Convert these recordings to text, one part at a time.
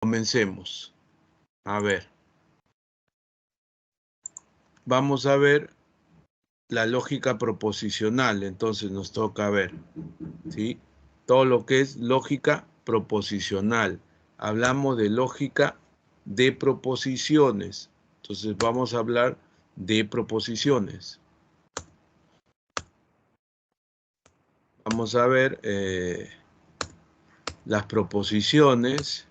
Comencemos. A ver. Vamos a ver la lógica proposicional. Entonces nos toca ver, ¿sí? Todo lo que es lógica proposicional. Hablamos de lógica de proposiciones. Entonces vamos a hablar de proposiciones. Vamos a ver las proposiciones,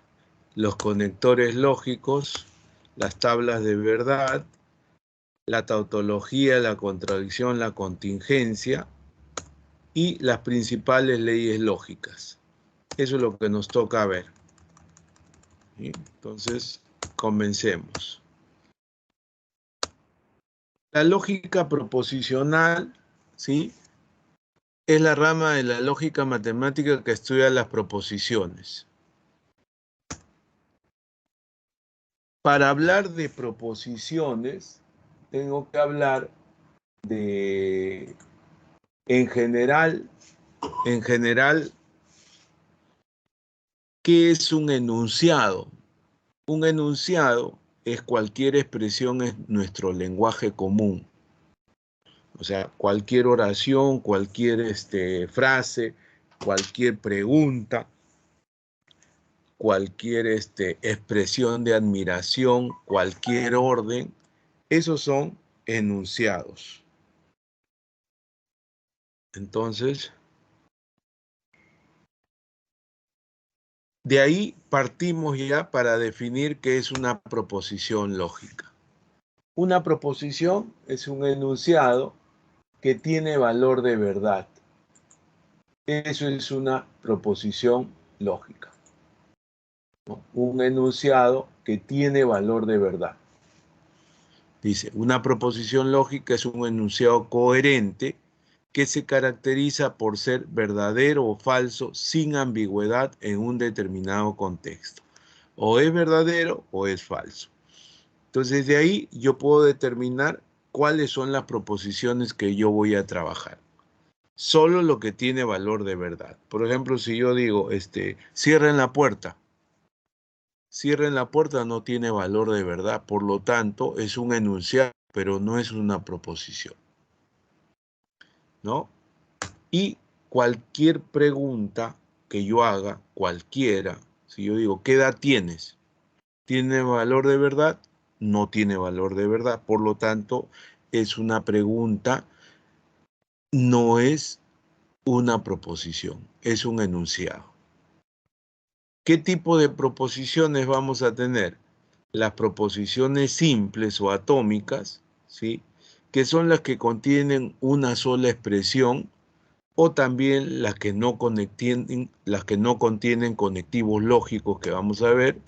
los conectores lógicos, las tablas de verdad, la tautología, la contradicción, la contingencia y las principales leyes lógicas. Eso es lo que nos toca ver. ¿Sí? Entonces, comencemos. La lógica proposicional, ¿sí?, es la rama de la lógica matemática que estudia las proposiciones. Para hablar de proposiciones, tengo que hablar de, en general, ¿qué es un enunciado? Un enunciado es cualquier expresión en nuestro lenguaje común. O sea, cualquier oración, cualquier frase, cualquier pregunta, cualquier expresión de admiración, cualquier orden, esos son enunciados. Entonces, de ahí partimos ya para definir qué es una proposición lógica. Una proposición es un enunciado que tiene valor de verdad. Eso es una proposición lógica, ¿no? Un enunciado que tiene valor de verdad. Dice, una proposición lógica es un enunciado coherente que se caracteriza por ser verdadero o falso sin ambigüedad en un determinado contexto. O es verdadero o es falso. Entonces, de ahí yo puedo determinar cuáles son las proposiciones que yo voy a trabajar. Solo lo que tiene valor de verdad. Por ejemplo, si yo digo, cierren la puerta. Cierren la puerta no tiene valor de verdad, por lo tanto, es un enunciado, pero no es una proposición, ¿no? Y cualquier pregunta que yo haga, cualquiera, si yo digo, ¿qué edad tienes? ¿Tiene valor de verdad? No tiene valor de verdad, por lo tanto, es una pregunta, no es una proposición, es un enunciado. ¿Qué tipo de proposiciones vamos a tener? Las proposiciones simples o atómicas, ¿sí?, que son las que contienen una sola expresión, o también las que no contienen conectivos lógicos, que vamos a ver,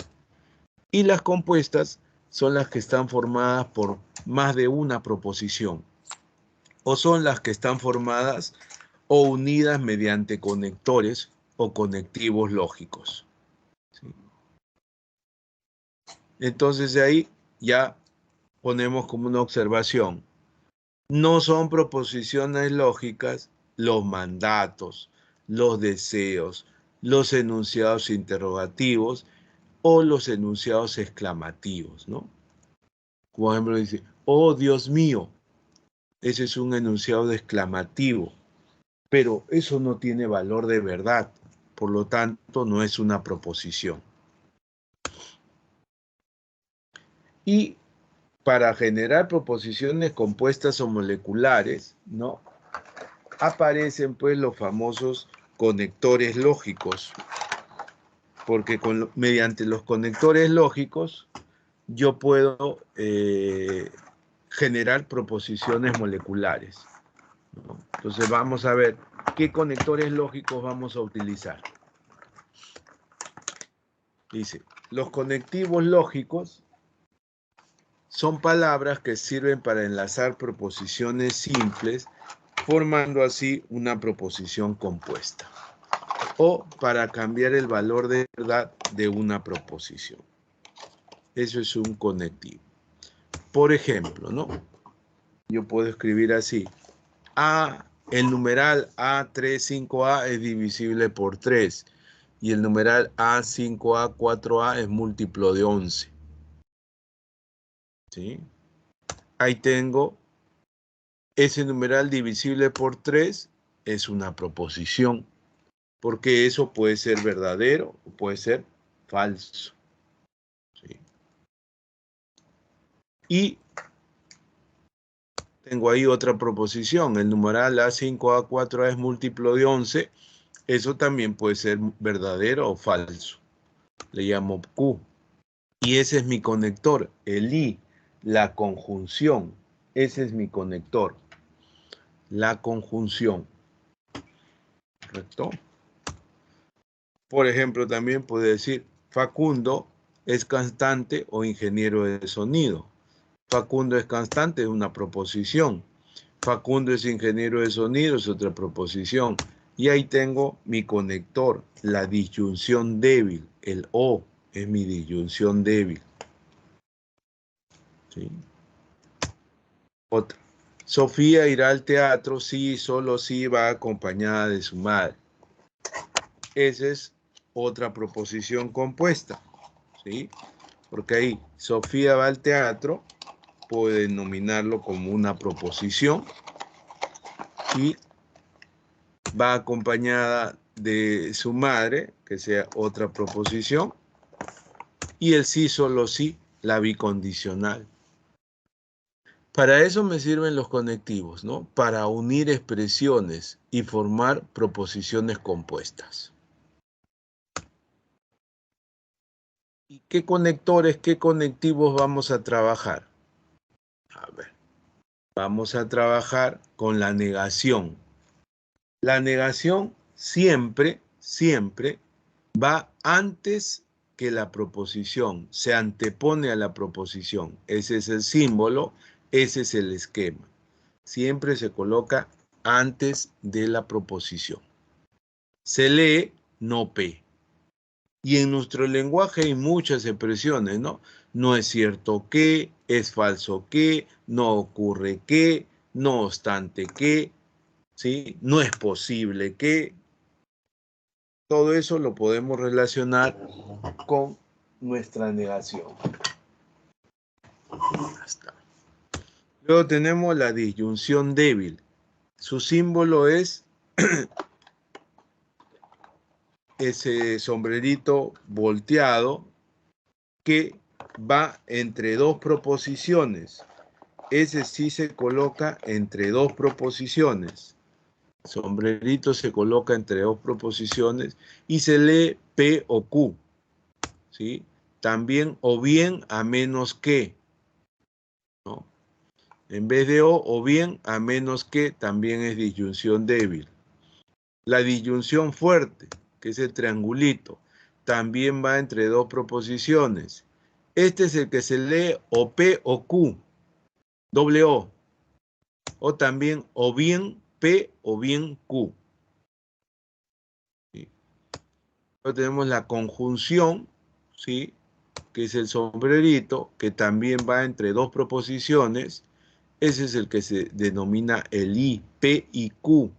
y las compuestas son las que están formadas por más de una proposición, o son las que están formadas o unidas mediante conectores o conectivos lógicos. ¿Sí? Entonces de ahí ya ponemos como una observación. No son proposiciones lógicas los mandatos, los deseos, los enunciados interrogativos o los enunciados exclamativos, ¿no? Por ejemplo, dice, oh Dios mío, ese es un enunciado exclamativo, pero eso no tiene valor de verdad, por lo tanto no es una proposición. Y para generar proposiciones compuestas o moleculares, ¿no?, aparecen pues los famosos conectores lógicos, porque mediante los conectores lógicos yo puedo generar proposiciones moleculares, ¿no? Entonces vamos a ver qué conectores lógicos vamos a utilizar. Dice, los conectivos lógicos son palabras que sirven para enlazar proposiciones simples, formando así una proposición compuesta, o para cambiar el valor de verdad de una proposición. Eso es un conectivo. Por ejemplo, ¿no?, yo puedo escribir así, el numeral A35A es divisible por 3 y el numeral A, 5A, 4A es múltiplo de 11. ¿Sí? Ahí tengo ese numeral divisible por 3 es una proposición, porque eso puede ser verdadero o puede ser falso. ¿Sí? Y tengo ahí otra proposición, el numeral A5A4A es múltiplo de 11, eso también puede ser verdadero o falso. Le llamo Q. Y ese es mi conector, el I, la conjunción. Ese es mi conector, la conjunción. ¿Correcto? Por ejemplo, también puede decir, Facundo es cantante o ingeniero de sonido. Facundo es cantante, es una proposición. Facundo es ingeniero de sonido, es otra proposición. Y ahí tengo mi conector, la disyunción débil. El O es mi disyunción débil. ¿Sí? Otra. Sofía irá al teatro si, solo si va acompañada de su madre. Esa es otra proposición compuesta. ¿Sí? Porque ahí Sofía va al teatro, puedo denominarlo como una proposición y va acompañada de su madre, que sea otra proposición, y el sí, solo sí, la bicondicional. Para eso me sirven los conectivos, ¿no? Para unir expresiones y formar proposiciones compuestas. ¿Y qué conectores, qué conectivos vamos a trabajar? A ver, vamos a trabajar con la negación. La negación siempre va antes que la proposición, se antepone a la proposición. Ese es el símbolo, ese es el esquema. Siempre se coloca antes de la proposición. Se lee no P. Y en nuestro lenguaje hay muchas expresiones, ¿no? No es cierto que, es falso que, no ocurre que, no obstante que, ¿sí? No es posible que. Todo eso lo podemos relacionar con nuestra negación. Luego tenemos la disyunción débil. Su símbolo es ese sombrerito volteado que va entre dos proposiciones. Ese sí se coloca entre dos proposiciones. Sombrerito se coloca entre dos proposiciones y se lee P o Q. ¿Sí? También o bien a menos que, ¿no? En vez de o bien a menos que, también es disyunción débil. La disyunción fuerte, que es el triangulito, también va entre dos proposiciones. Este es el que se lee o P o Q, doble o también o bien P o bien Q. ¿Sí? Luego tenemos la conjunción, ¿sí? Que es el sombrerito, que también va entre dos proposiciones. Ese es el que se denomina el I, P y Q.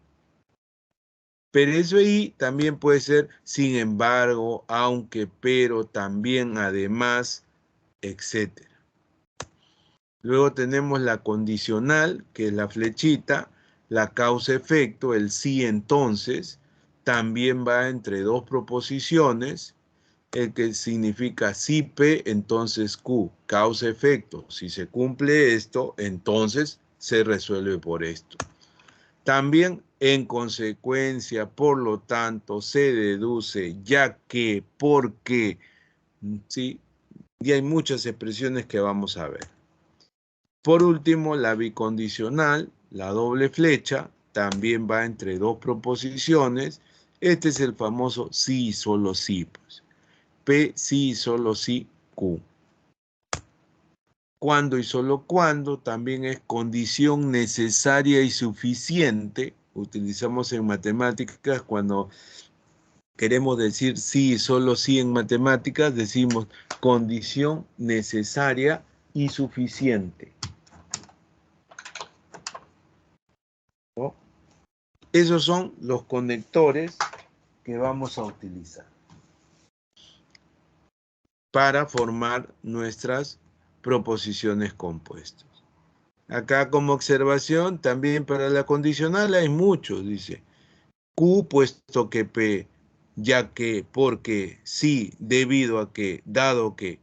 Pero eso I también puede ser sin embargo, aunque, pero, también, además, etc. Luego tenemos la condicional, que es la flechita, la causa-efecto, el sí entonces, también va entre dos proposiciones, el que significa si P, entonces Q, causa-efecto. Si se cumple esto, entonces se resuelve por esto. También en consecuencia, por lo tanto, se deduce, ya que, porque, ¿sí? Y hay muchas expresiones que vamos a ver. Por último, la bicondicional, la doble flecha, también va entre dos proposiciones. Este es el famoso sí, solo sí. Pues. P, sí, solo sí, Q. Cuando y solo cuando también es condición necesaria y suficiente. Utilizamos en matemáticas cuando queremos decir sí y solo sí en matemáticas, decimos condición necesaria y suficiente. ¿No? Esos son los conectores que vamos a utilizar. para formar nuestras proposiciones compuestas. Acá como observación, también para la condicional hay muchos, dice. Q puesto que P, ya que, porque, sí, debido a que, dado que.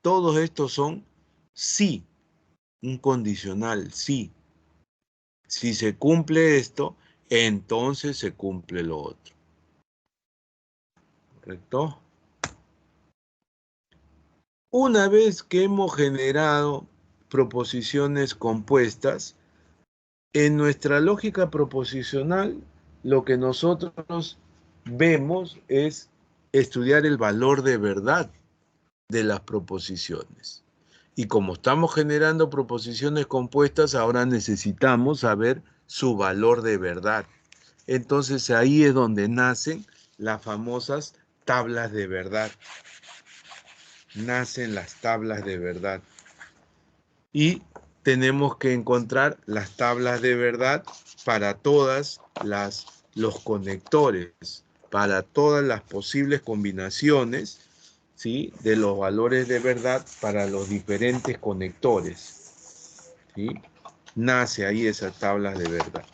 Todos estos son sí, un condicional, sí. Si se cumple esto, entonces se cumple lo otro. ¿Correcto? Una vez que hemos generado proposiciones compuestas, en nuestra lógica proposicional, lo que nosotros vemos es estudiar el valor de verdad de las proposiciones. Y como estamos generando proposiciones compuestas, ahora necesitamos saber su valor de verdad. Entonces ahí es donde nacen las famosas tablas de verdad. Nacen las tablas de verdad. Y tenemos que encontrar las tablas de verdad para todas los conectores, para todas las posibles combinaciones, ¿sí?, de los valores de verdad para los diferentes conectores, ¿sí? Nace ahí esas tablas de verdad.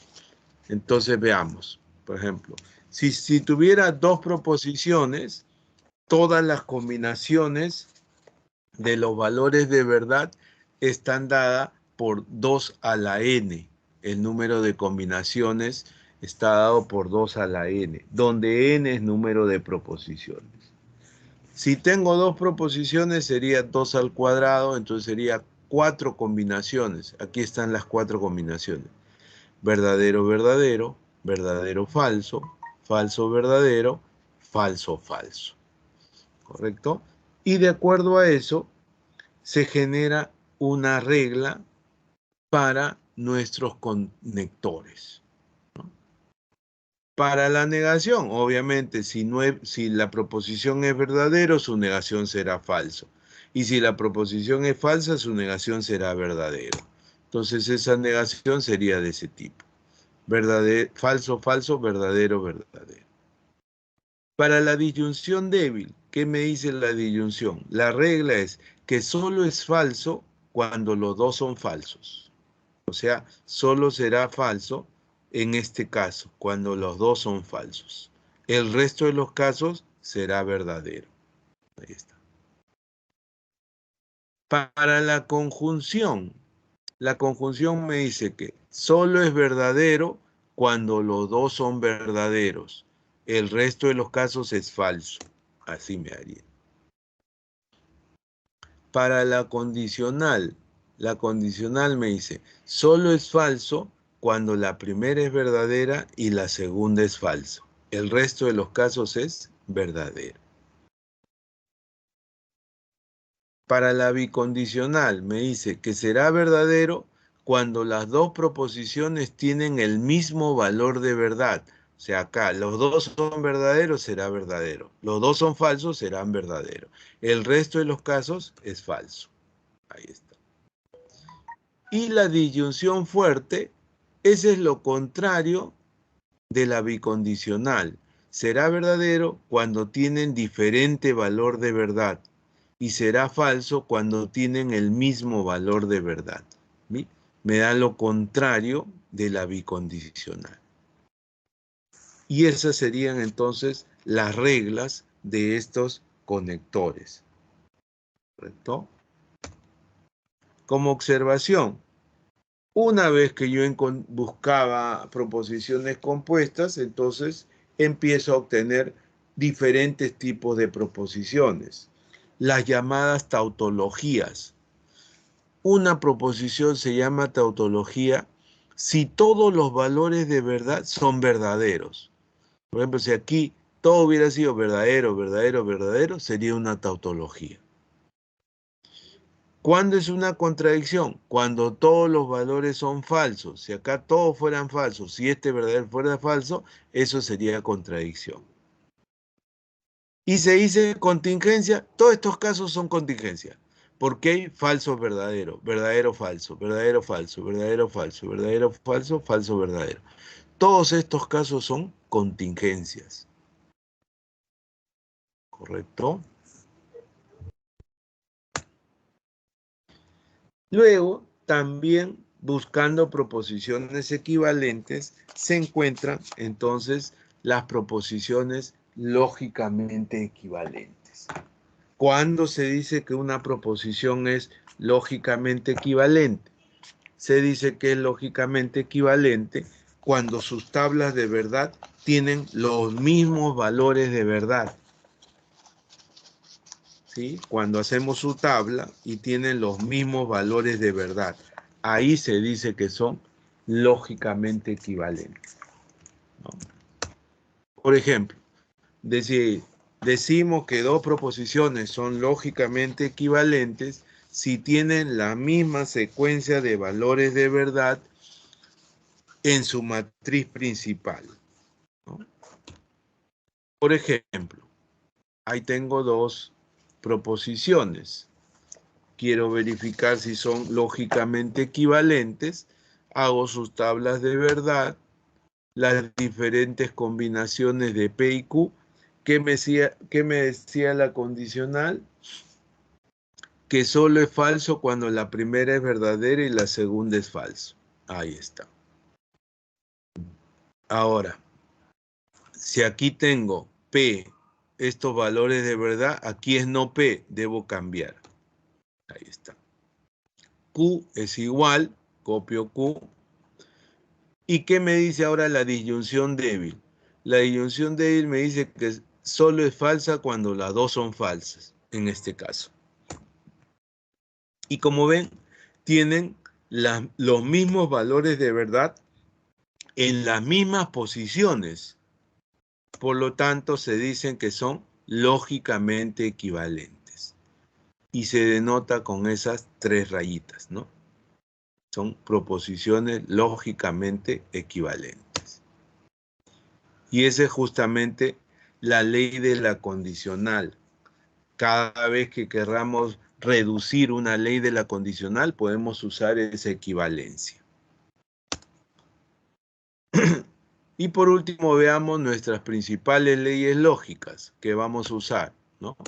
Entonces veamos, por ejemplo, si tuviera dos proposiciones, todas las combinaciones de los valores de verdad están dadas por 2 a la n. El número de combinaciones está dado por 2 a la n, donde n es número de proposiciones. Si tengo dos proposiciones sería 2 al cuadrado, entonces sería 4 combinaciones. Aquí están las 4 combinaciones. Verdadero, verdadero, verdadero, falso, falso, verdadero, falso, falso. ¿Correcto? Y de acuerdo a eso, se genera una regla para nuestros conectores. Para la negación, obviamente, si la proposición es verdadero, su negación será falso. Y si la proposición es falsa, su negación será verdadero. Entonces esa negación sería de ese tipo. Falso, falso, verdadero, verdadero. Para la disyunción débil, ¿qué me dice la disyunción? La regla es que solo es falso cuando los dos son falsos. O sea, solo será falso en este caso, cuando los dos son falsos. El resto de los casos será verdadero. Ahí está. Para la conjunción me dice que solo es verdadero cuando los dos son verdaderos. El resto de los casos es falso. Así me haría. Para la condicional me dice, solo es falso cuando la primera es verdadera y la segunda es falso. El resto de los casos es verdadero. Para la bicondicional me dice que será verdadero cuando las dos proposiciones tienen el mismo valor de verdad. O sea, acá los dos son verdaderos, será verdadero. Los dos son falsos, serán verdaderos. El resto de los casos es falso. Ahí está. Y la disyunción fuerte, ese es lo contrario de la bicondicional. Será verdadero cuando tienen diferente valor de verdad y será falso cuando tienen el mismo valor de verdad. ¿Sí? Me da lo contrario de la bicondicional. Y esas serían entonces las reglas de estos conectores. ¿Correcto? Como observación, una vez que yo buscaba proposiciones compuestas, entonces empiezo a obtener diferentes tipos de proposiciones, las llamadas tautologías. Una proposición se llama tautología si todos los valores de verdad son verdaderos. Por ejemplo, si aquí todo hubiera sido verdadero, verdadero, verdadero, sería una tautología. ¿Cuándo es una contradicción? Cuando todos los valores son falsos. Si acá todos fueran falsos, si este verdadero fuera falso, eso sería contradicción. Y se dice contingencia, todos estos casos son contingencia. Porque hay falso, verdadero, verdadero, falso, verdadero, falso, verdadero, falso, verdadero, falso, falso, verdadero. Todos estos casos son contingencias. ¿Correcto? Luego, también buscando proposiciones equivalentes, se encuentran entonces las proposiciones lógicamente equivalentes. ¿Cuándo se dice que una proposición es lógicamente equivalente? Se dice que es lógicamente equivalente cuando sus tablas de verdad tienen los mismos valores de verdad. ¿Sí? Cuando hacemos su tabla y tienen los mismos valores de verdad. Ahí se dice que son lógicamente equivalentes, ¿no? Por ejemplo, decimos que dos proposiciones son lógicamente equivalentes si tienen la misma secuencia de valores de verdad en su matriz principal, ¿no? Por ejemplo, ahí tengo dos proposiciones. Quiero verificar si son lógicamente equivalentes. Hago sus tablas de verdad, las diferentes combinaciones de P y Q. ¿Qué me decía la condicional? Que solo es falso cuando la primera es verdadera y la segunda es falso. Ahí está. Ahora, si aquí tengo P, estos valores de verdad, aquí es no P, debo cambiar. Ahí está. Q es igual, copio Q. ¿Y qué me dice ahora la disyunción débil? La disyunción débil me dice que solo es falsa cuando las dos son falsas, en este caso. Y como ven, tienen los mismos valores de verdad en las mismas posiciones. Por lo tanto, se dicen que son lógicamente equivalentes. Y se denota con esas tres rayitas, ¿no? Son proposiciones lógicamente equivalentes. Y esa es justamente la ley de la condicional. Cada vez que querramos reducir una ley de la condicional, podemos usar esa equivalencia. Y por último, veamos nuestras principales leyes lógicas que vamos a usar, ¿no?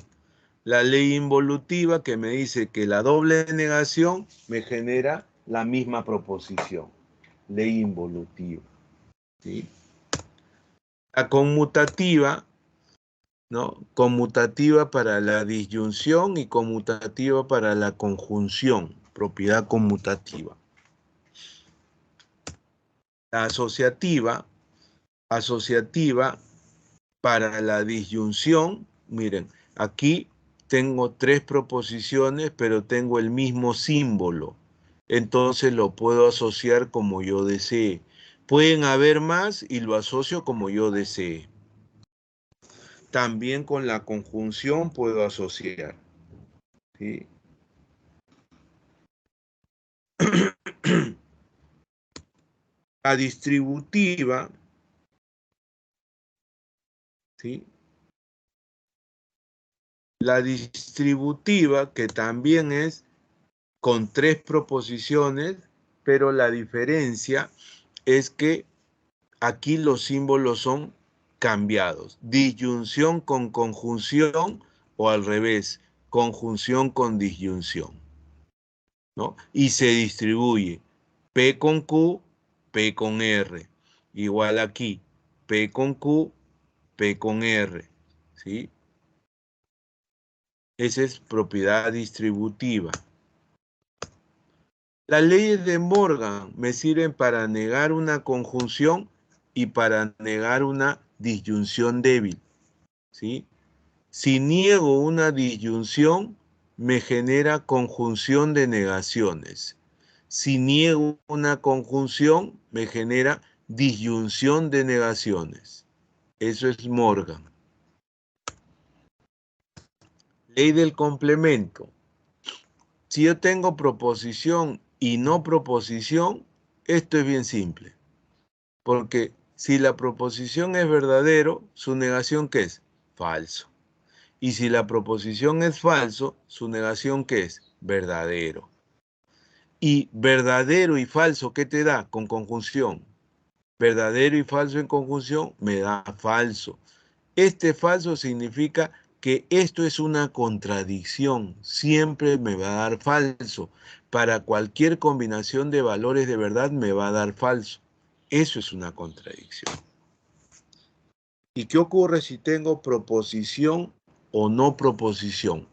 La ley involutiva, que me dice que la doble negación me genera la misma proposición. Ley involutiva, ¿sí? La conmutativa, ¿no? Conmutativa para la disyunción y conmutativa para la conjunción, propiedad conmutativa. La asociativa para la disyunción, miren, aquí tengo tres proposiciones, pero tengo el mismo símbolo. Entonces lo puedo asociar como yo desee. Pueden haber más y lo asocio como yo desee. También con la conjunción puedo asociar, ¿sí? La distributiva, ¿sí? La distributiva, que también es con tres proposiciones, pero la diferencia es que aquí los símbolos son cambiados. Disyunción con conjunción o al revés, conjunción con disyunción, ¿no? Y se distribuye P con Q, P con R. Igual aquí, P con Q, P con R, ¿sí? Esa es propiedad distributiva. Las leyes de Morgan me sirven para negar una conjunción y para negar una disyunción débil, ¿sí? Si niego una disyunción, me genera conjunción de negaciones. Si niego una conjunción, me genera disyunción de negaciones. Eso es Morgan. Ley del complemento. Si yo tengo proposición y no proposición, esto es bien simple. Porque si la proposición es verdadero, su negación ¿qué es? Falso. Y si la proposición es falso, su negación ¿qué es? Verdadero. Y verdadero y falso, ¿qué te da? Con conjunción. Verdadero y falso en conjunción me da falso. Este falso significa que esto es una contradicción, siempre me va a dar falso. Para cualquier combinación de valores de verdad me va a dar falso. Eso es una contradicción. ¿Y qué ocurre si tengo proposición o no proposición?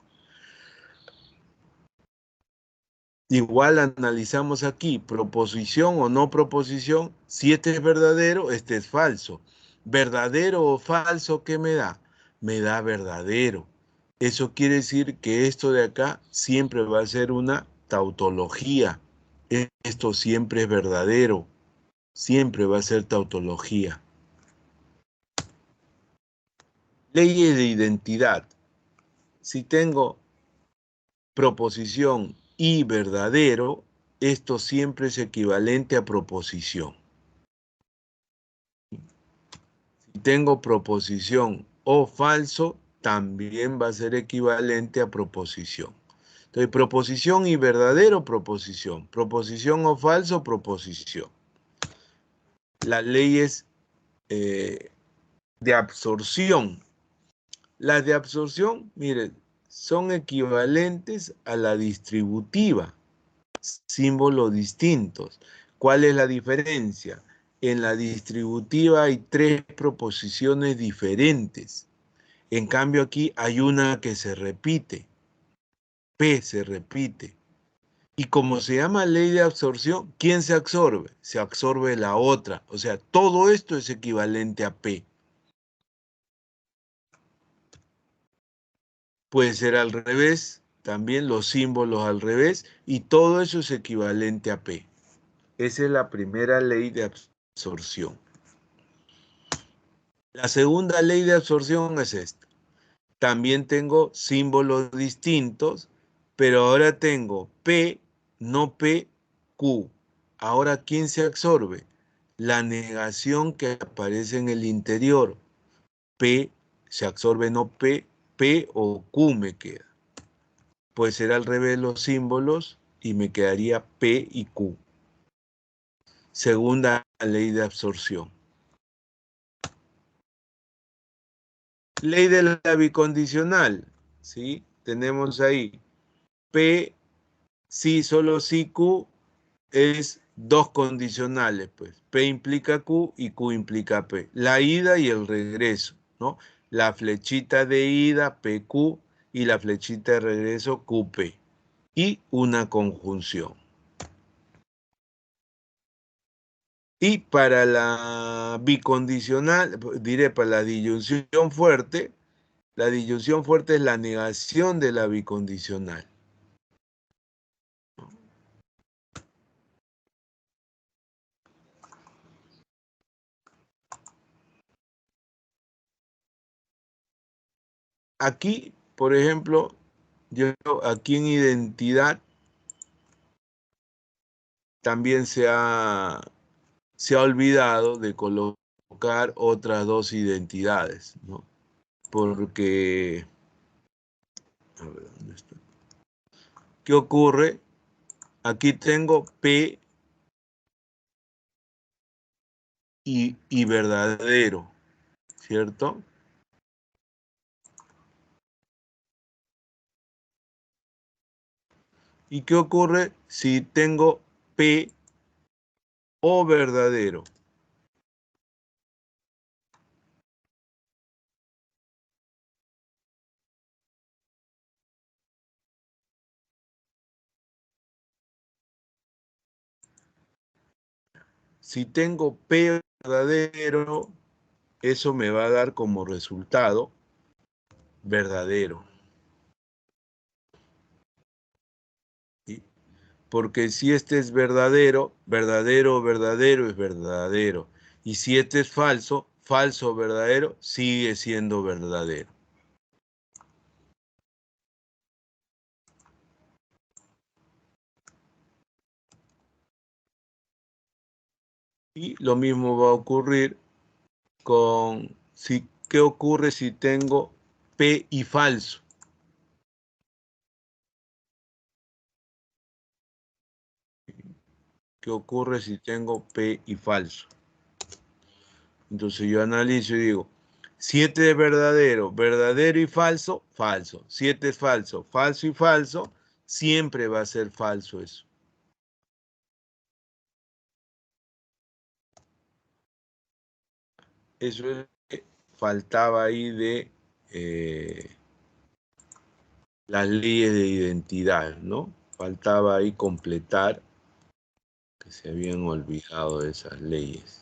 Igual analizamos aquí, proposición o no proposición. Si este es verdadero, este es falso. ¿Verdadero o falso qué me da? Me da verdadero. Eso quiere decir que esto de acá siempre va a ser una tautología. Esto siempre es verdadero. Siempre va a ser tautología. Leyes de identidad. Si tengo proposición y verdadero, esto siempre es equivalente a proposición. Si tengo proposición o falso, también va a ser equivalente a proposición. Entonces, proposición y verdadero, proposición. Proposición o falso, proposición. Las leyes de absorción. Las de absorción, miren, son equivalentes a la distributiva. Símbolos distintos. ¿Cuál es la diferencia? En la distributiva hay 3 proposiciones diferentes. En cambio aquí hay una que se repite. P se repite. Y como se llama ley de absorción, ¿quién se absorbe? Se absorbe la otra. O sea, todo esto es equivalente a P. Puede ser al revés, también los símbolos al revés, y todo eso es equivalente a P. Esa es la primera ley de absorción. La segunda ley de absorción es esta. También tengo símbolos distintos, pero ahora tengo P, no P, Q. Ahora, ¿quién se absorbe? La negación que aparece en el interior. P se absorbe, no P, P o Q me queda. Puede ser al revés los símbolos y me quedaría P y Q. Segunda ley de absorción. Ley de la bicondicional, ¿sí? Tenemos ahí P, sí, solo si Q es dos condicionales, pues. P implica Q y Q implica P. La ida y el regreso, ¿no? La flechita de ida, PQ, y la flechita de regreso, QP. Y una conjunción. Y para la bicondicional, diré para la disyunción fuerte es la negación de la bicondicional. Aquí, por ejemplo, yo aquí en identidad también se ha olvidado de colocar otras dos identidades, ¿no? Porque, a ver, ¿dónde está? ¿Qué ocurre? Aquí tengo P y verdadero, ¿cierto? ¿Y qué ocurre si tengo P o verdadero? Si tengo P verdadero, eso me va a dar como resultado verdadero. ¿Sí? Porque si este es verdadero, verdadero, verdadero es verdadero. Y si este es falso, falso, verdadero, sigue siendo verdadero. Y lo mismo va a ocurrir con, si, ¿qué ocurre si tengo P y falso? ¿Qué ocurre si tengo P y falso? Entonces yo analizo y digo, 7 es verdadero, verdadero y falso, falso. 7 es falso, falso y falso, siempre va a ser falso eso. Eso es lo que faltaba ahí de las leyes de identidad, ¿no? Faltaba ahí completar, que se habían olvidado de esas leyes.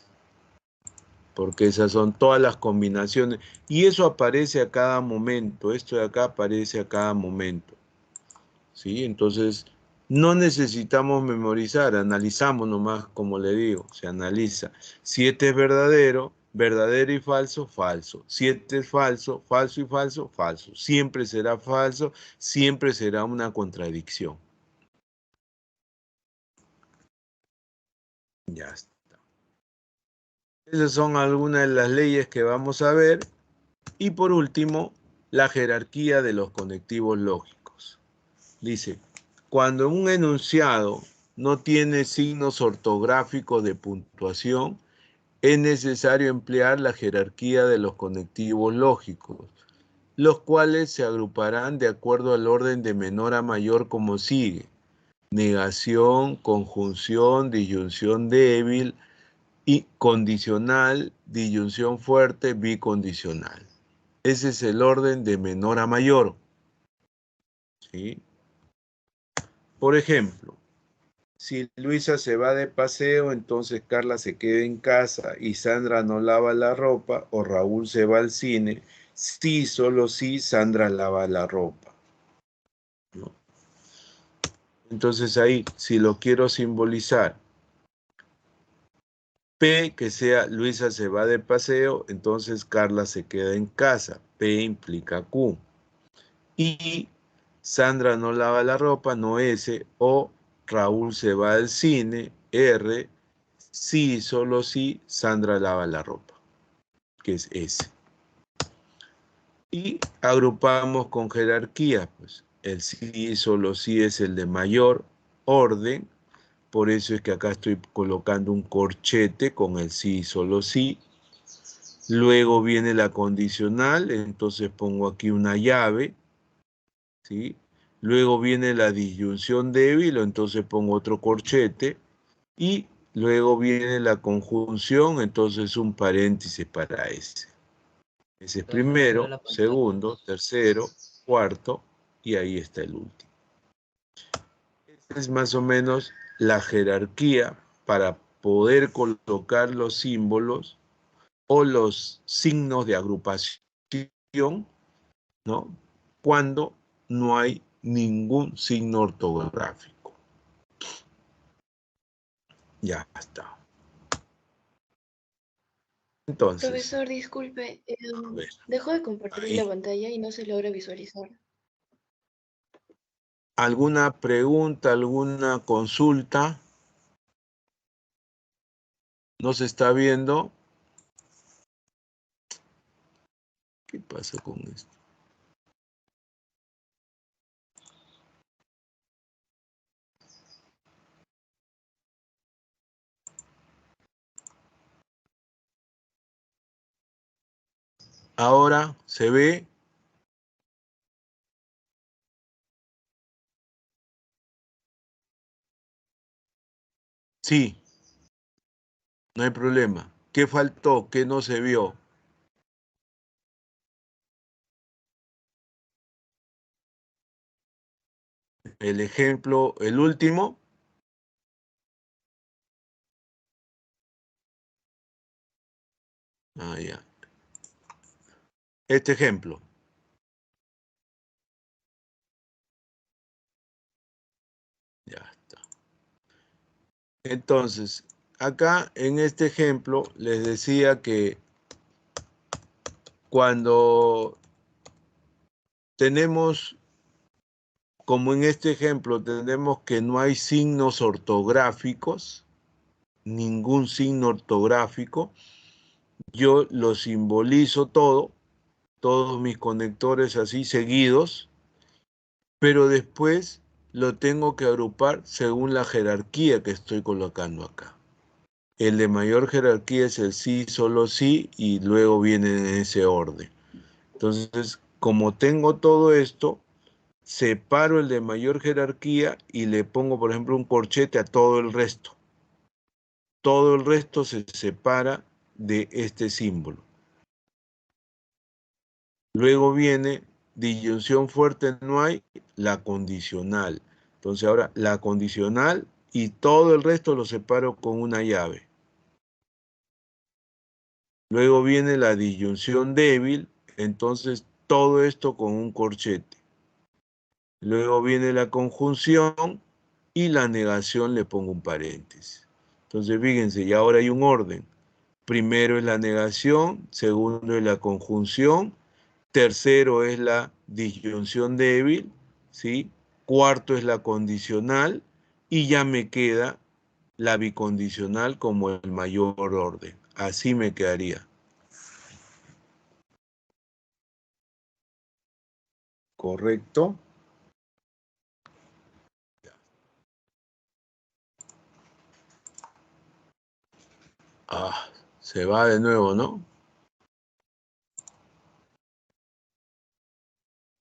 Porque esas son todas las combinaciones. Y eso aparece a cada momento. Esto de acá aparece a cada momento. ¿Sí? Entonces, no necesitamos memorizar, analizamos nomás, como le digo, se analiza. 7 es verdadero, verdadero y falso, falso. 7 es falso, falso y falso, falso. Siempre será falso, siempre será una contradicción. Ya está. Esas son algunas de las leyes que vamos a ver. Y por último, la jerarquía de los conectivos lógicos. Dice, cuando un enunciado no tiene signos ortográficos de puntuación, es necesario emplear la jerarquía de los conectivos lógicos, los cuales se agruparán de acuerdo al orden de menor a mayor como sigue: negación, conjunción, disyunción débil, y condicional, disyunción fuerte, bicondicional. Ese es el orden de menor a mayor. ¿Sí? Por ejemplo, si Luisa se va de paseo, entonces Carla se queda en casa y Sandra no lava la ropa, o Raúl se va al cine, sí, solo sí, Sandra lava la ropa, ¿no? Entonces ahí, si lo quiero simbolizar, P, que sea Luisa se va de paseo, entonces Carla se queda en casa, P implica Q. Y Sandra no lava la ropa, no S, o Raúl se va al cine, R, sí, solo sí, Sandra lava la ropa, que es S. Y agrupamos con jerarquía, pues el sí, solo sí es el de mayor orden, por eso es que acá estoy colocando un corchete con el sí, solo sí. Luego viene la condicional, entonces pongo aquí una llave, ¿sí? Luego viene la disyunción débil, entonces pongo otro corchete. Y luego viene la conjunción, entonces un paréntesis para ese. Ese es primero, segundo, tercero, cuarto, y ahí está el último. Esta es más o menos la jerarquía para poder colocar los símbolos o los signos de agrupación, ¿no? Cuando no hay ningún signo ortográfico. Ya está. Entonces, Profesor, disculpe, a ver, dejo de compartir la ahí. pantalla y no se logra visualizar. ¿Alguna pregunta, alguna consulta? ¿No se está viendo? ¿Qué pasa con esto? Ahora, ¿se ve? Sí, no hay problema. ¿Qué faltó? ¿Qué no se vio? El ejemplo, el último. Ah, ya. Este ejemplo. Ya está. Entonces, acá en este ejemplo les decía que cuando tenemos, como en este ejemplo, tenemos que no hay signos ortográficos, ningún signo ortográfico, yo lo simbolizo todo, todos mis conectores así seguidos, pero después lo tengo que agrupar según la jerarquía que estoy colocando acá. El de mayor jerarquía es el sí, solo sí, y luego viene en ese orden. Entonces, como tengo todo esto, separo el de mayor jerarquía y le pongo, por ejemplo, un corchete a todo el resto. Todo el resto se separa de este símbolo. Luego viene disyunción fuerte no hay, la condicional. Entonces ahora la condicional y todo el resto lo separo con una llave. Luego viene la disyunción débil, entonces todo esto con un corchete. Luego viene la conjunción y la negación le pongo un paréntesis. Entonces fíjense, y ahora hay un orden. Primero es la negación, segundo es la conjunción, tercero es la disyunción débil, ¿sí? Cuarto es la condicional y ya me queda la bicondicional como el mayor orden. Así me quedaría. ¿Correcto? Ah, se va de nuevo, ¿no?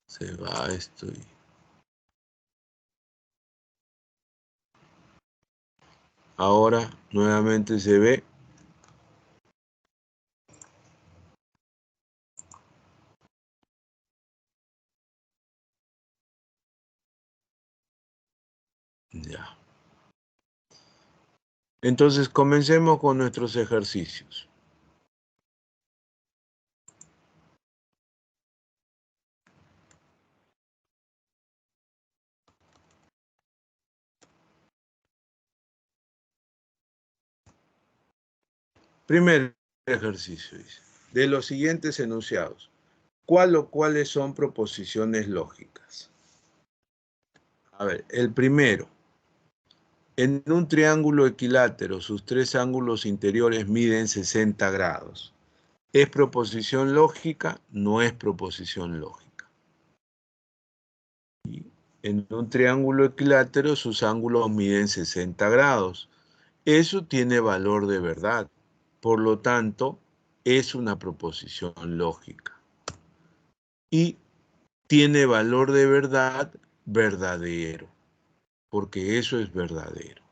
Se va esto. Ahora nuevamente se ve. Ya. Entonces comencemos con nuestros ejercicios. Primer ejercicio dice, de los siguientes enunciados, ¿cuál o cuáles son proposiciones lógicas? A ver, el primero, en un triángulo equilátero sus tres ángulos interiores miden 60 grados. ¿Es proposición lógica? No es proposición lógica. Y en un triángulo equilátero sus ángulos miden 60 grados. Eso tiene valor de verdad. Por lo tanto, es una proposición lógica. Y tiene valor de verdad verdadero, porque eso es verdadero.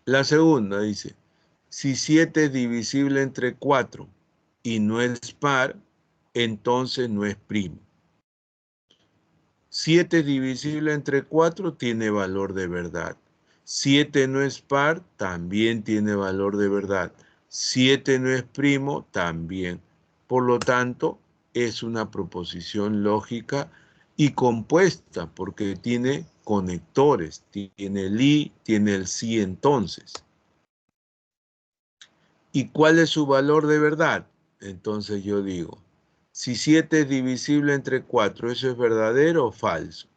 La segunda dice, si 7 es divisible entre 4 y no es par, entonces no es primo. 7 es divisible entre 4 tiene valor de verdad. 7 no es par, también tiene valor de verdad. 7 no es primo, también. Por lo tanto, es una proposición lógica y compuesta porque tiene conectores, tiene el y, tiene el sí entonces. ¿Y cuál es su valor de verdad? Entonces yo digo, si 7 es divisible entre 4, ¿eso es verdadero o falso?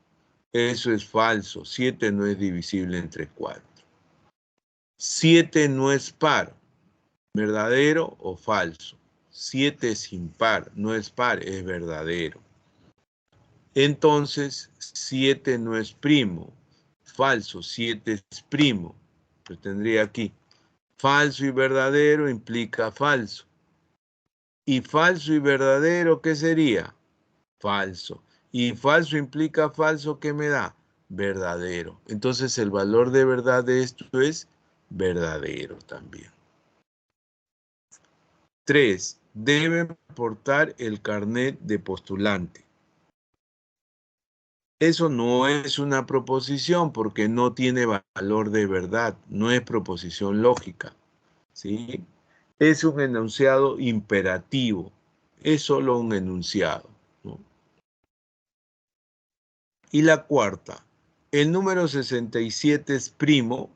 Eso es falso. 7 no es divisible entre 4. 7 no es par. ¿Verdadero o falso? 7 es impar. No es par, es verdadero. Entonces, 7 no es primo. Falso. 7 es primo. Pues tendría aquí. Falso y verdadero implica falso. Y falso y verdadero, ¿qué sería? Falso. Y falso implica falso, ¿qué me da? Verdadero. Entonces el valor de verdad de esto es verdadero también. 3. Debe portar el carnet de postulante. Eso no es una proposición porque no tiene valor de verdad, no es proposición lógica, ¿sí? Es un enunciado imperativo, es solo un enunciado, ¿no? Y la cuarta, el número 67 es primo.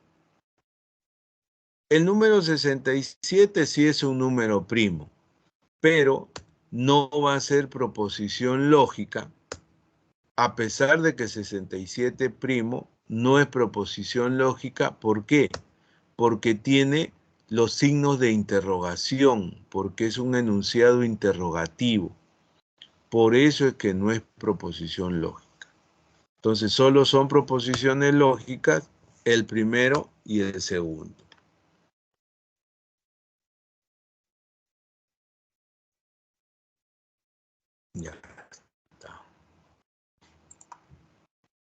El número 67 sí es un número primo, pero no va a ser proposición lógica, a pesar de que 67 primo no es proposición lógica. ¿Por qué? Porque tiene los signos de interrogación, porque es un enunciado interrogativo. Por eso es que no es proposición lógica. Entonces, solo son proposiciones lógicas el primero y el segundo. Ya está.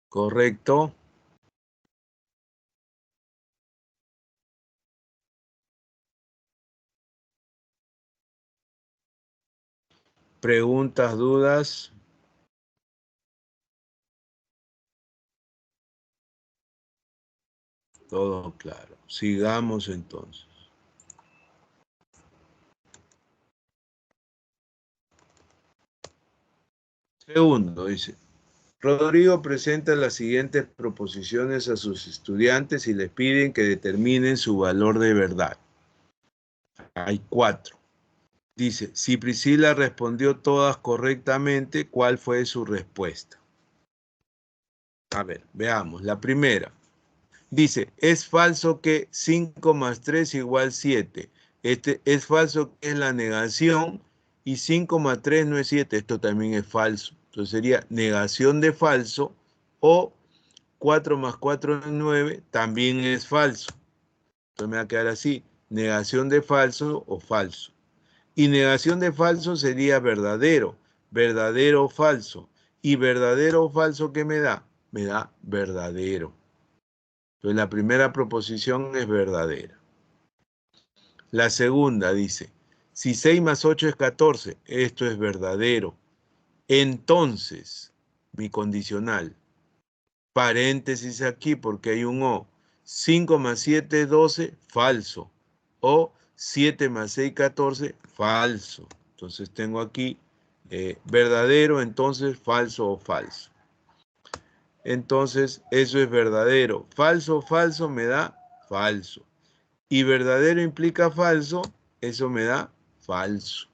¿Correcto? ¿Preguntas, dudas? Todo claro. Sigamos entonces. Segundo, dice, Rodrigo presenta las siguientes proposiciones a sus estudiantes y les piden que determinen su valor de verdad. Hay 4. Dice, si Priscila respondió todas correctamente, ¿cuál fue su respuesta? A ver, veamos. La primera. Dice, es falso que 5 más 3 igual 7. Es falso que es la negación y 5 más 3 no es 7. Esto también es falso. Entonces sería negación de falso o 4 más 4 es 9, también es falso. Entonces me va a quedar así, negación de falso o falso. Y negación de falso sería verdadero, verdadero o falso. Y verdadero o falso, ¿qué me da? Me da verdadero. Entonces la primera proposición es verdadera. La segunda dice, si 6 más 8 es 14, esto es verdadero. Entonces, mi condicional, paréntesis aquí porque hay un O, 5 más 7 es 12, falso. O 7 más 6, 14, falso. Entonces tengo aquí verdadero, entonces falso o falso. Entonces eso es verdadero. Falso, falso me da falso. Y verdadero implica falso, eso me da falso.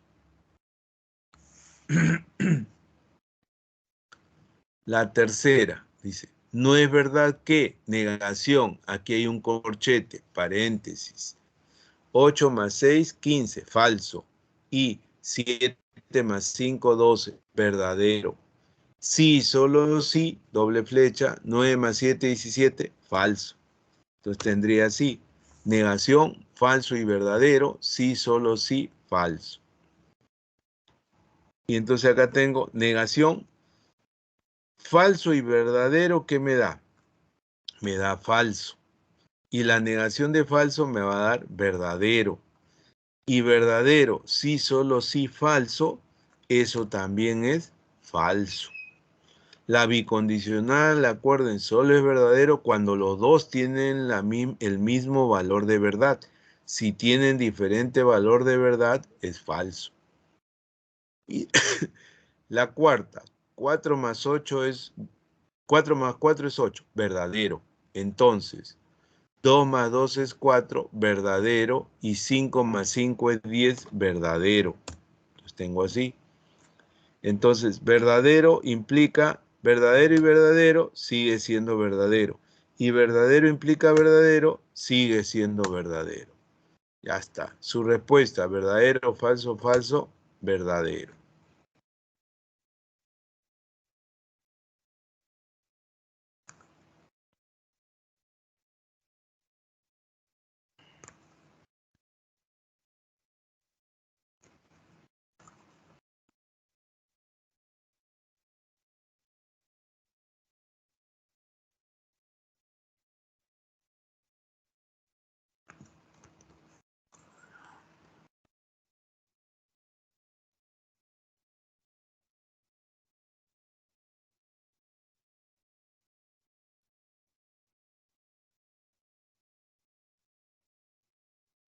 La tercera dice, no es verdad que, negación, aquí hay un corchete, paréntesis, 8 más 6, 15, falso, y 7 más 5, 12, verdadero. Sí, solo sí, doble flecha, 9 más 7, 17, falso. Entonces tendría así, negación, falso y verdadero, sí, solo sí, falso. Y entonces acá tengo negación, falso y verdadero, ¿qué me da? Me da falso. Y la negación de falso me va a dar verdadero. Y verdadero, sí, solo sí, falso, eso también es falso. La bicondicional, acuerden, solo es verdadero cuando los dos tienen el mismo valor de verdad. Si tienen diferente valor de verdad, es falso. Y la cuarta, 4 más 8 es 4 más 4 es 8, verdadero. Entonces, 2 más 2 es 4, verdadero. Y 5 más 5 es 10, verdadero. Entonces tengo así. Entonces, verdadero implica verdadero y verdadero, sigue siendo verdadero. Y verdadero implica verdadero, sigue siendo verdadero. Ya está. Su respuesta, verdadero, falso, falso, verdadero.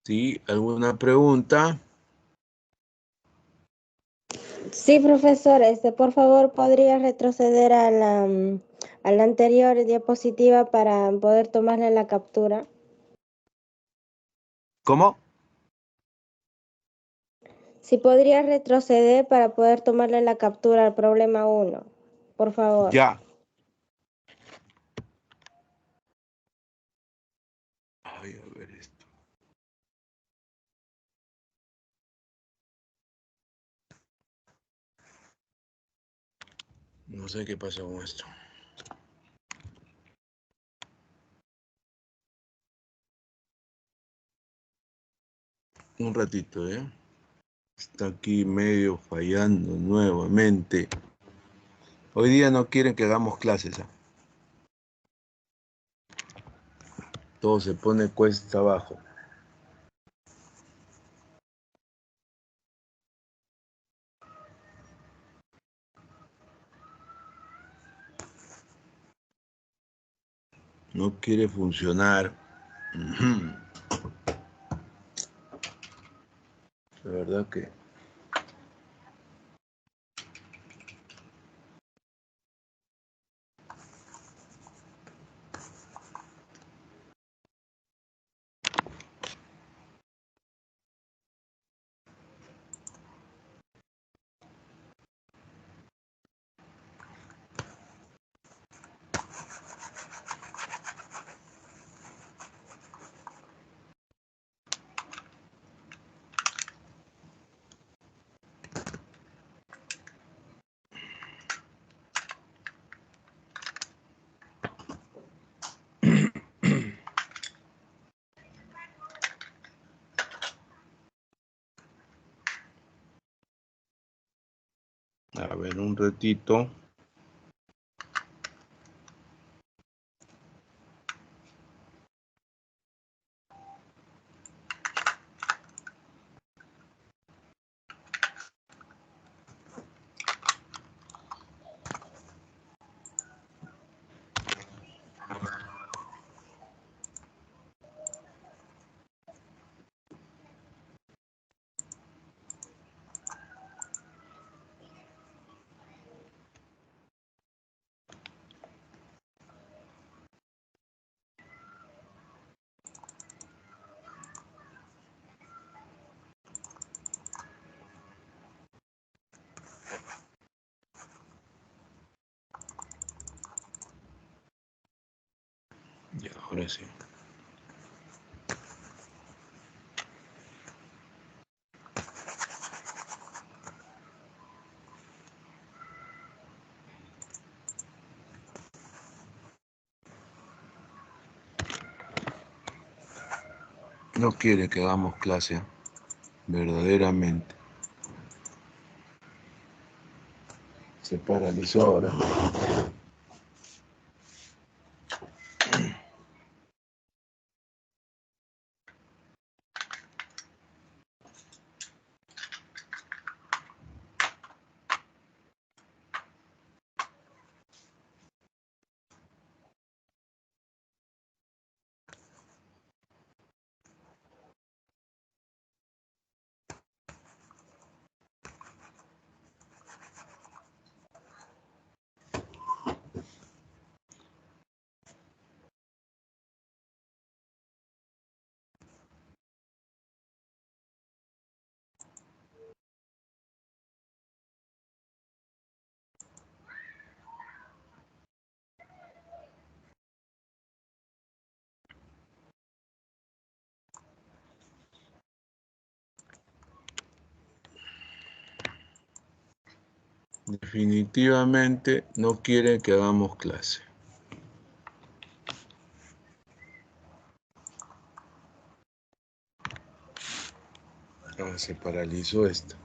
¿Sí? ¿Alguna pregunta? Sí, profesor, por favor, ¿podría retroceder a la anterior diapositiva para poder tomarle la captura? ¿Cómo? Si podría retroceder para poder tomarle la captura al problema 1, por favor. Ya. Ay, a ver esto. No sé qué pasó con esto. Un ratito, ¿eh? Está aquí medio fallando nuevamente. Hoy día no quieren que hagamos clases, ¿ah? Todo se pone cuesta abajo. No quiere funcionar. La verdad que... A ver, un ratito. Ya, ahora sí. No quiere que hagamos clase, verdaderamente. Se paralizó ahora. Definitivamente no quieren que hagamos clase. Ah, se paralizó esto.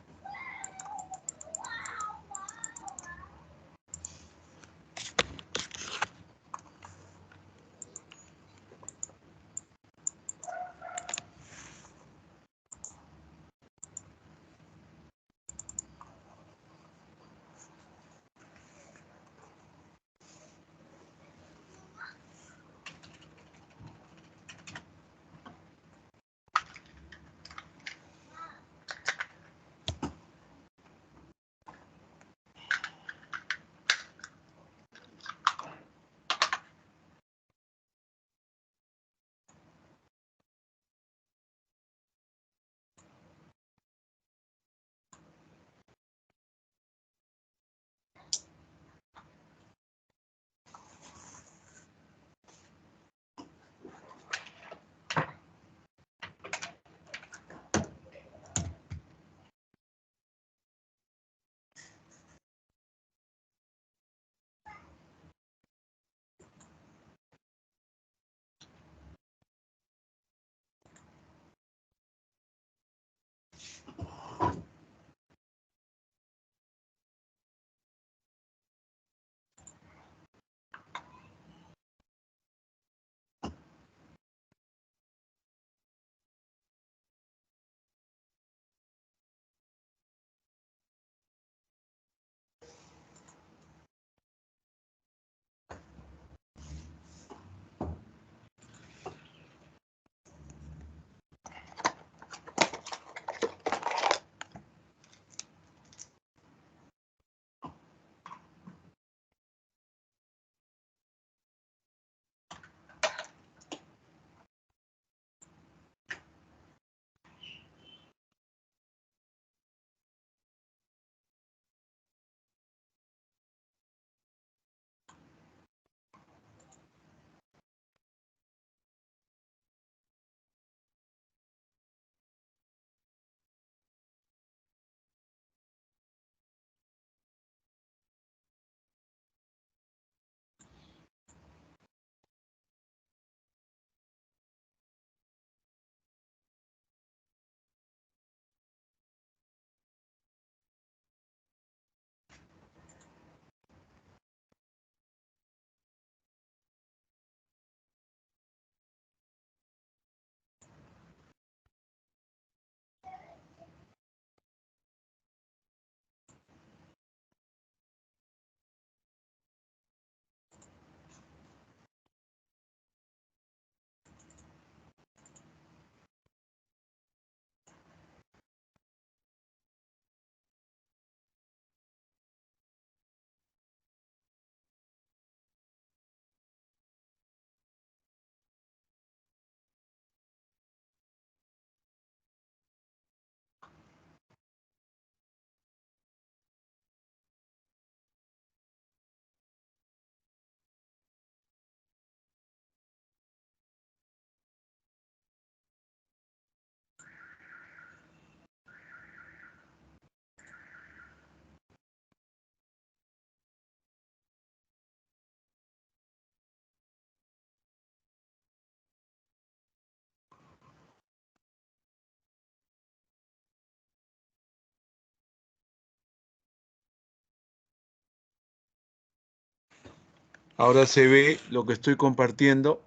Ahora se ve lo que estoy compartiendo.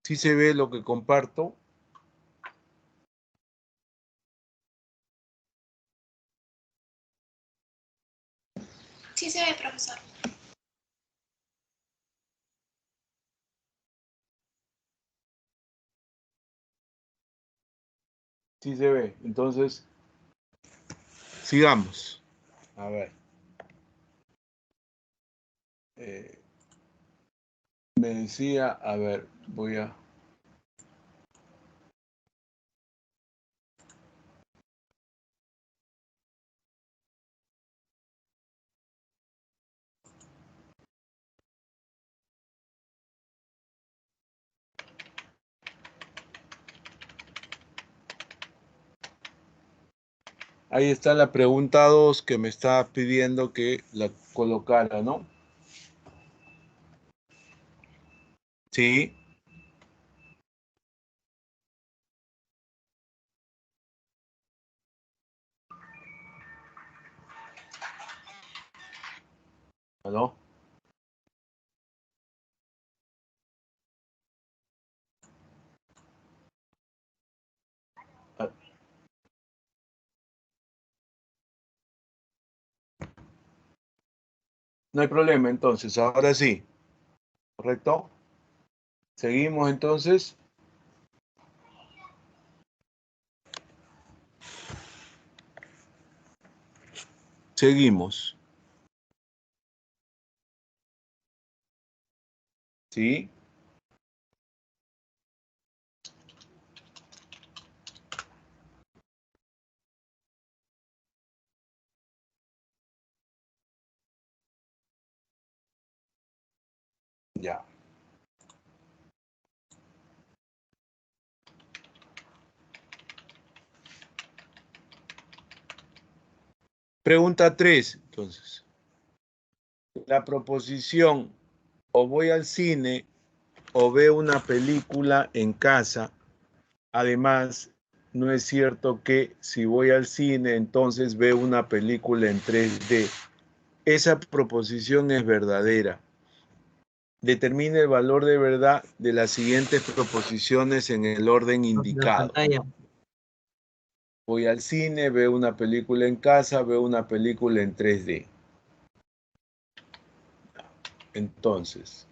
¿Sí se ve lo que comparto? Sí se ve, profesor. Sí se ve. Entonces, sigamos. A ver. Me decía, a ver, voy a... Ahí está la pregunta 2 que me estaba pidiendo que la colocara, ¿no? Sí. ¿No? Ah, no hay problema, entonces, ahora sí. ¿Correcto? Seguimos entonces. Seguimos. ¿Sí? Ya. Pregunta 3, entonces. La proposición o voy al cine o veo una película en casa. Además, no es cierto que si voy al cine, entonces veo una película en 3D. Esa proposición es verdadera. Determine el valor de verdad de las siguientes proposiciones en el orden La indicado. pantalla. Voy al cine, veo una película en casa, veo una película en 3D. Entonces,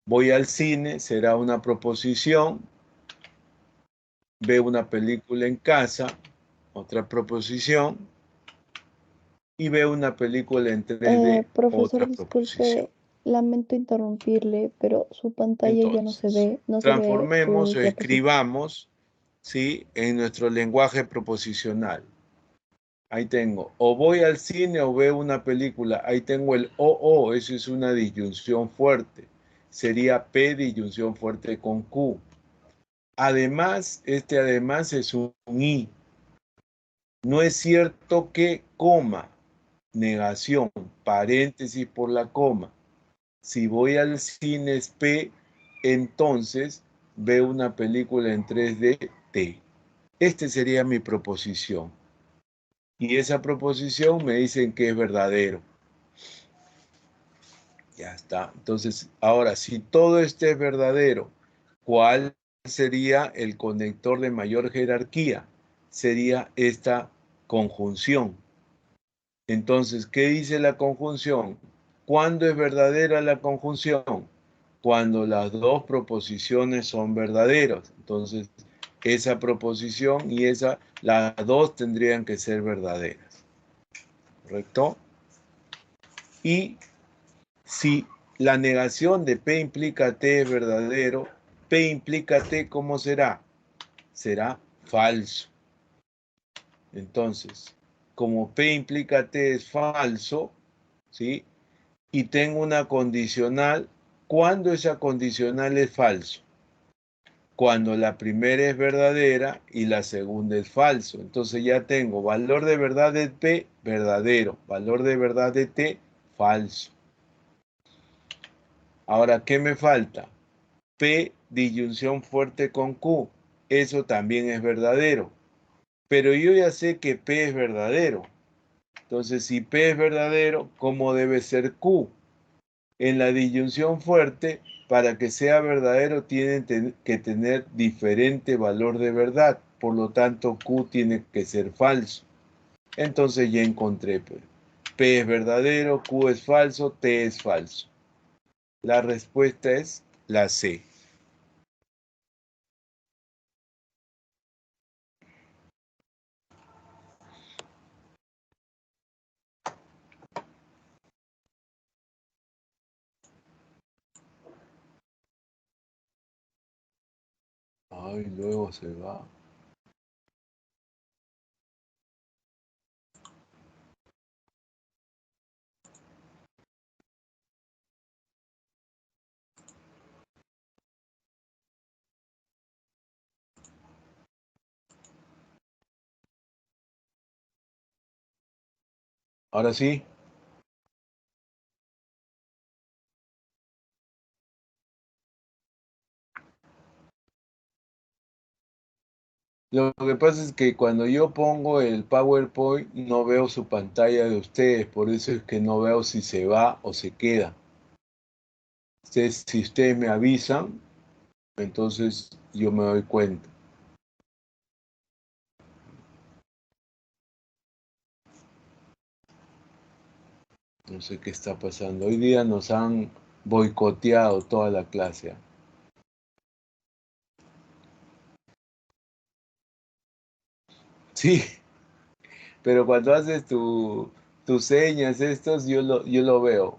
voy al cine será una proposición, veo una película en casa, otra proposición, y veo una película en 3D, Profesor, otra proposición. disculpe, lamento interrumpirle, pero su pantalla ya no se Entonces, ve, no se ve transformemos su o diapositiva. escribamos, ¿sí?, en nuestro lenguaje proposicional. Ahí tengo, o voy al cine o veo una película. Ahí tengo el o, eso es una disyunción fuerte. Sería P disyunción fuerte con Q. Además, este además es un I. No es cierto que, coma, negación, paréntesis por la coma. Si voy al cine es P, entonces veo una película en 3D T. Esta sería mi proposición. Y esa proposición me dicen que es verdadero. Ya está. Entonces, ahora, si todo esto es verdadero, ¿cuál sería el conector de mayor jerarquía? Sería esta conjunción. Entonces, ¿qué dice la conjunción? ¿Cuándo es verdadera la conjunción? Cuando las dos proposiciones son verdaderas. Entonces, esa proposición y esa, las dos tendrían que ser verdaderas. ¿Correcto? Y si la negación de P implica T es verdadero, P implica T, ¿cómo será? Será falso. Entonces, como P implica T es falso, ¿sí? Y tengo una condicional, ¿cuándo esa condicional es falso? cuando la primera es verdadera y la segunda es falso. Entonces ya tengo valor de verdad de P, verdadero. Valor de verdad de T, falso. Ahora, ¿qué me falta? P, disyunción fuerte con Q. Eso también es verdadero. Pero yo ya sé que P es verdadero. Entonces, si P es verdadero, ¿cómo debe ser Q? En la disyunción fuerte, para que sea verdadero, tiene que tener diferente valor de verdad. Por lo tanto, Q tiene que ser falso. Entonces ya encontré P. P es verdadero, Q es falso, T es falso. La respuesta es la C. Ay, luego se va. Ahora sí. Lo que pasa es que cuando yo pongo el PowerPoint no veo su pantalla de ustedes, por eso es que no veo si se va o se queda. Si ustedes me avisan, entonces yo me doy cuenta. No sé qué está pasando. Hoy día nos han boicoteado toda la clase. Sí, pero cuando haces tus señas, estos, yo lo veo,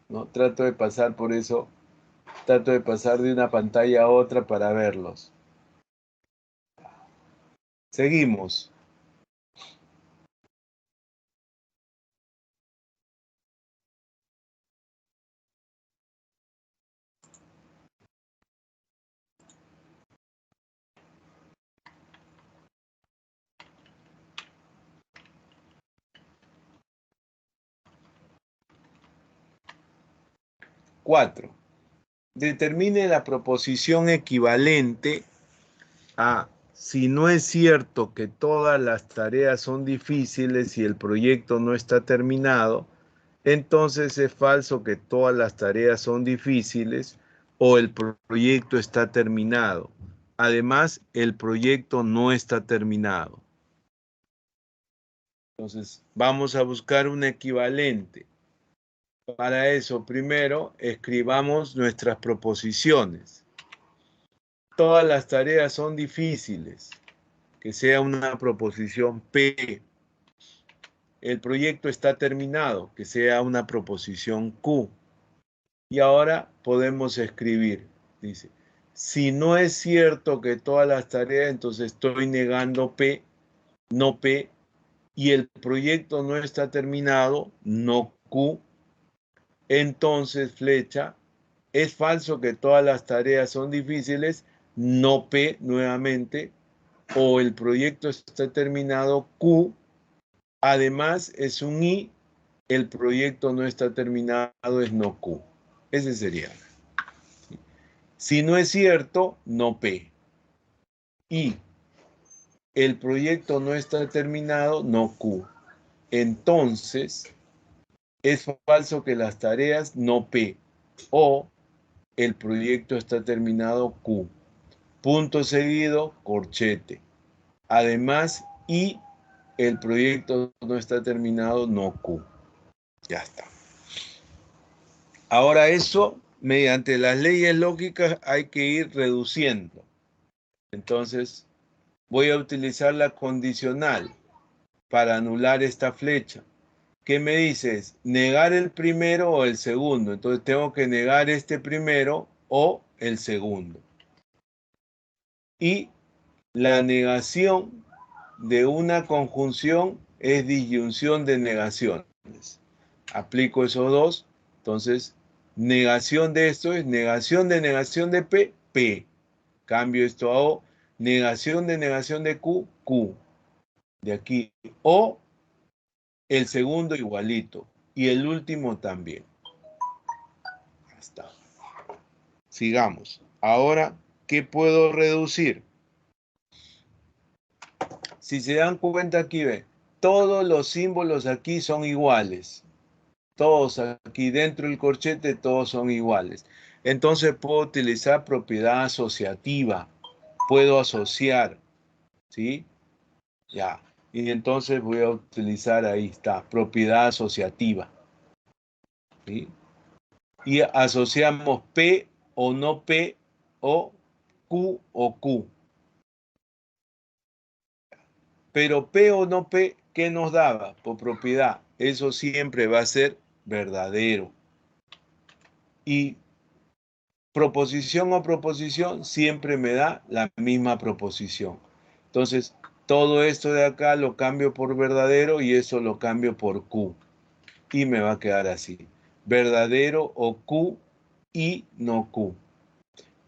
¿no? Trato de pasar por eso, trato de pasar de una pantalla a otra para verlos. Seguimos. Cuatro. Determine la proposición equivalente a si no es cierto que todas las tareas son difíciles y el proyecto no está terminado, entonces es falso que todas las tareas son difíciles o el proyecto está terminado. Además, el proyecto no está terminado. Entonces, vamos a buscar un equivalente. Para eso, primero, escribamos nuestras proposiciones. Todas las tareas son difíciles, que sea una proposición P. El proyecto está terminado, que sea una proposición Q. Y ahora podemos escribir, dice, si no es cierto que todas las tareas, entonces estoy negando P, no P, y el proyecto no está terminado, no Q, entonces flecha, es falso que todas las tareas son difíciles, no P nuevamente, o el proyecto está terminado, Q, además es un I, el proyecto no está terminado, es no Q. Ese sería. Si no es cierto, no P. Y el proyecto no está terminado, no Q. Entonces, es falso que las tareas no P. O el proyecto está terminado, Q. Punto seguido, corchete. Además, y el proyecto no está terminado, no Q. Ya está. Ahora eso, mediante las leyes lógicas, hay que ir reduciendo. Entonces, voy a utilizar la condicional para anular esta flecha. ¿Qué me dices? ¿Negar el primero o el segundo? Entonces tengo que negar este primero o el segundo. Y la negación de una conjunción es disyunción de negaciones. Aplico esos dos. Entonces, negación de esto es negación de P, P. Cambio esto a O. Negación de Q, Q. De aquí. O el segundo igualito. Y el último también. Está. Sigamos. Ahora, ¿qué puedo reducir? Si se dan cuenta aquí, ve, todos los símbolos aquí son iguales. Todos aquí dentro del corchete, todos son iguales. Entonces puedo utilizar propiedad asociativa. Puedo asociar, ¿sí? Ya. Y entonces voy a utilizar, ahí está, propiedad asociativa. ¿Sí? Y asociamos P o no P o Q. Pero P o no P, ¿qué nos daba? Por propiedad. Eso siempre va a ser verdadero. Y proposición o proposición siempre me da la misma proposición. Entonces, todo esto de acá lo cambio por verdadero y eso lo cambio por Q. Y me va a quedar así. Verdadero o Q y no Q.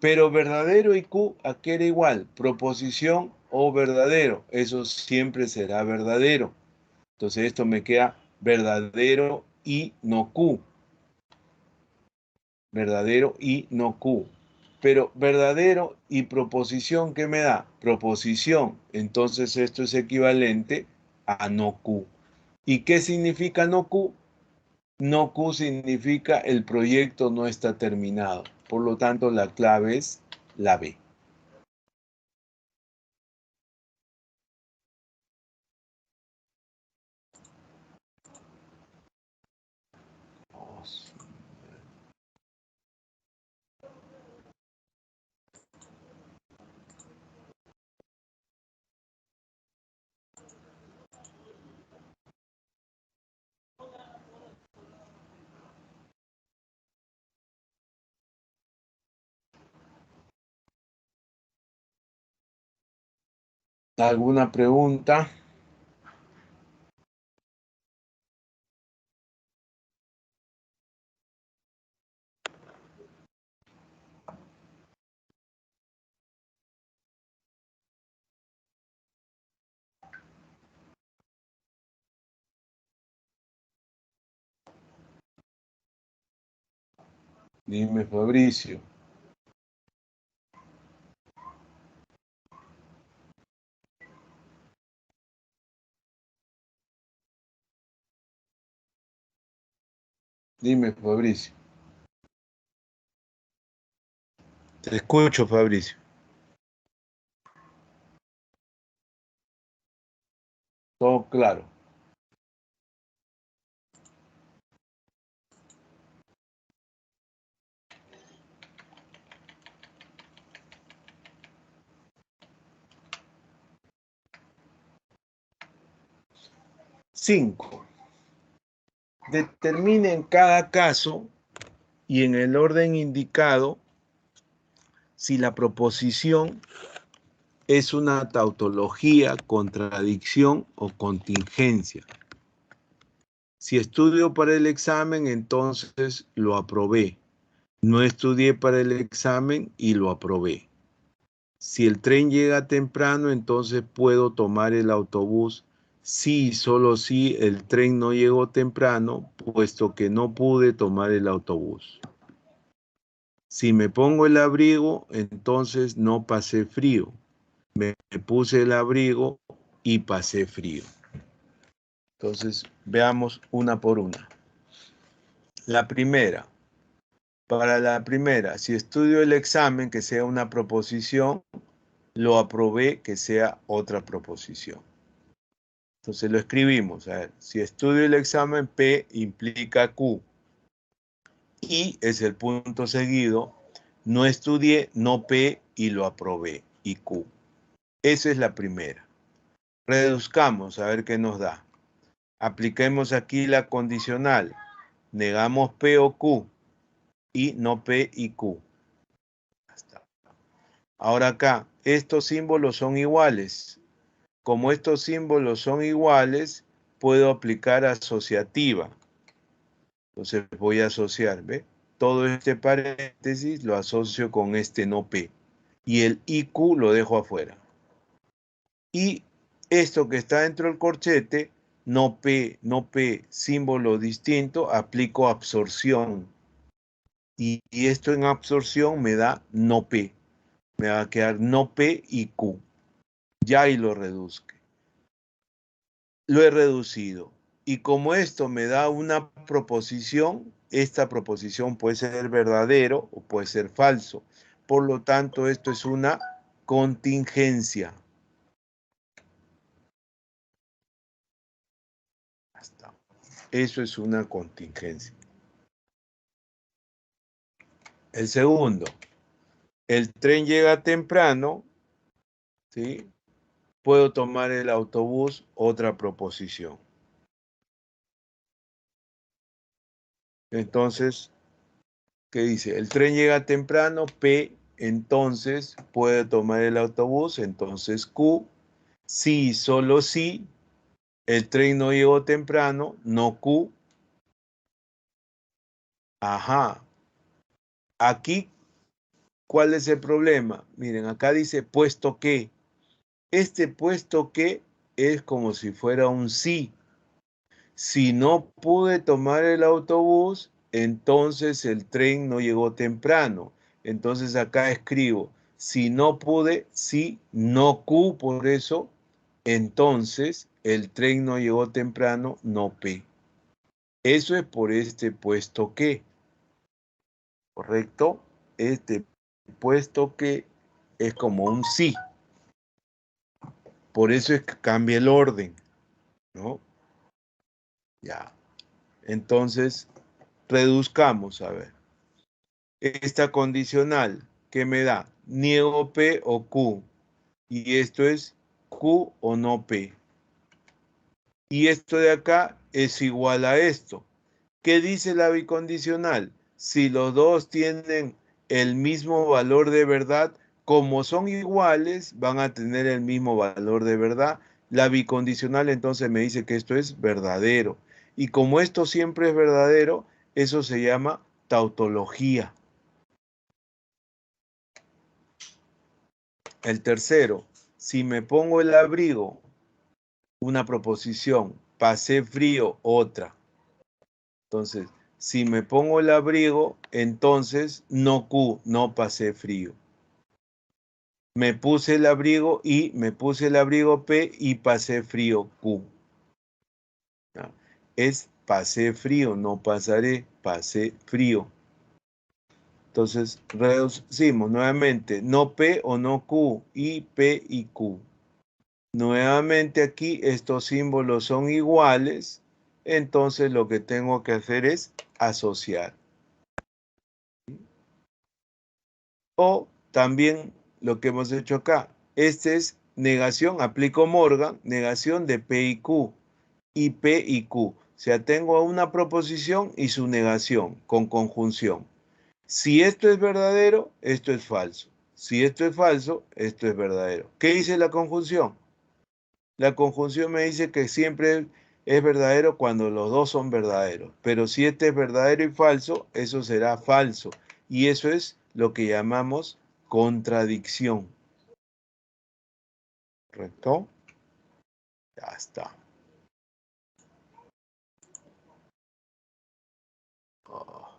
Pero verdadero y Q, ¿a qué era igual? Proposición o verdadero. Eso siempre será verdadero. Entonces esto me queda verdadero y no Q. Verdadero y no Q. Pero verdadero y proposición, ¿qué me da? Proposición. Entonces esto es equivalente a no Q. ¿Y qué significa no Q? No Q significa el proyecto no está terminado. Por lo tanto, la clave es la B. ¿Alguna pregunta? Dime, Fabricio. Dime, Fabricio. Te escucho, Fabricio. Todo claro. Cinco. Determine en cada caso y en el orden indicado si la proposición es una tautología, contradicción o contingencia. Si estudio para el examen, entonces lo aprobé. No estudié para el examen y lo aprobé. Si el tren llega temprano, entonces puedo tomar el autobús. Si, solo si el tren no llegó temprano, puesto que no pude tomar el autobús. Si me pongo el abrigo, entonces no pasé frío. Me puse el abrigo y pasé frío. Entonces, veamos una por una. La primera. Para la primera, si estudio el examen, que sea una proposición, lo aprobé, que sea otra proposición. Entonces lo escribimos. A ver, si estudio el examen, P implica Q. Y es el punto seguido. No estudié, no P y lo aprobé. Y Q. Esa es la primera. Reduzcamos a ver qué nos da. Apliquemos aquí la condicional. Negamos P o Q. Y no P y Q. Ahora acá, estos símbolos son iguales. Como estos símbolos son iguales, puedo aplicar asociativa. Entonces voy a asociar, ¿ve? Todo este paréntesis lo asocio con este no P. y el IQ lo dejo afuera. Y esto que está dentro del corchete, no P, símbolo distinto, aplico absorción. Y esto en absorción me da no P. Me va a quedar no P y Q. Ya ahí lo reduzco. Lo he reducido. Y como esto me da una proposición, esta proposición puede ser verdadero o puede ser falso. Por lo tanto, esto es una contingencia. Eso es una contingencia. El segundo, el tren llega temprano, ¿sí? Puedo tomar el autobús, otra proposición. Entonces, ¿qué dice? El tren llega temprano, P, entonces puede tomar el autobús, entonces Q. Sí, solo sí, el tren no llegó temprano, no Q. Ajá. Aquí, ¿cuál es el problema? Miren, acá dice puesto que. Este puesto que es como si fuera un sí. Si no pude tomar el autobús, entonces el tren no llegó temprano. Entonces acá escribo, si no pude, sí, no Q, por eso, entonces el tren no llegó temprano, no P. Eso es por este puesto que, ¿correcto? Este puesto que es como un sí. Por eso es que cambia el orden, ¿no? Ya. Entonces, reduzcamos, a ver. Esta condicional que me da, niego P o Q. Y esto es Q o no P. Y esto de acá es igual a esto. ¿Qué dice la bicondicional? Si los dos tienen el mismo valor de verdad, como son iguales, van a tener el mismo valor de verdad. La bicondicional entonces me dice que esto es verdadero. Y como esto siempre es verdadero, eso se llama tautología. El tercero, si me pongo el abrigo, una proposición, pasé frío, otra. Entonces, si me pongo el abrigo, entonces no Q, no pasé frío. Me puse el abrigo y me puse el abrigo P y pasé frío Q. ¿Ya? Es pasé frío, no pasaré, pasé frío. Entonces, reducimos nuevamente, no P o no Q, y P y Q. Nuevamente aquí estos símbolos son iguales, entonces lo que tengo que hacer es asociar. O también lo que hemos hecho acá. Este es negación, aplico Morgan, negación de P y Q. Y P y Q. O sea, tengo una proposición y su negación con conjunción. Si esto es verdadero, esto es falso. Si esto es falso, esto es verdadero. ¿Qué dice la conjunción? La conjunción me dice que siempre es verdadero cuando los dos son verdaderos. Pero si este es verdadero y falso, eso será falso. Y eso es lo que llamamos contradicción. ¿Correcto? Ya está. Oh.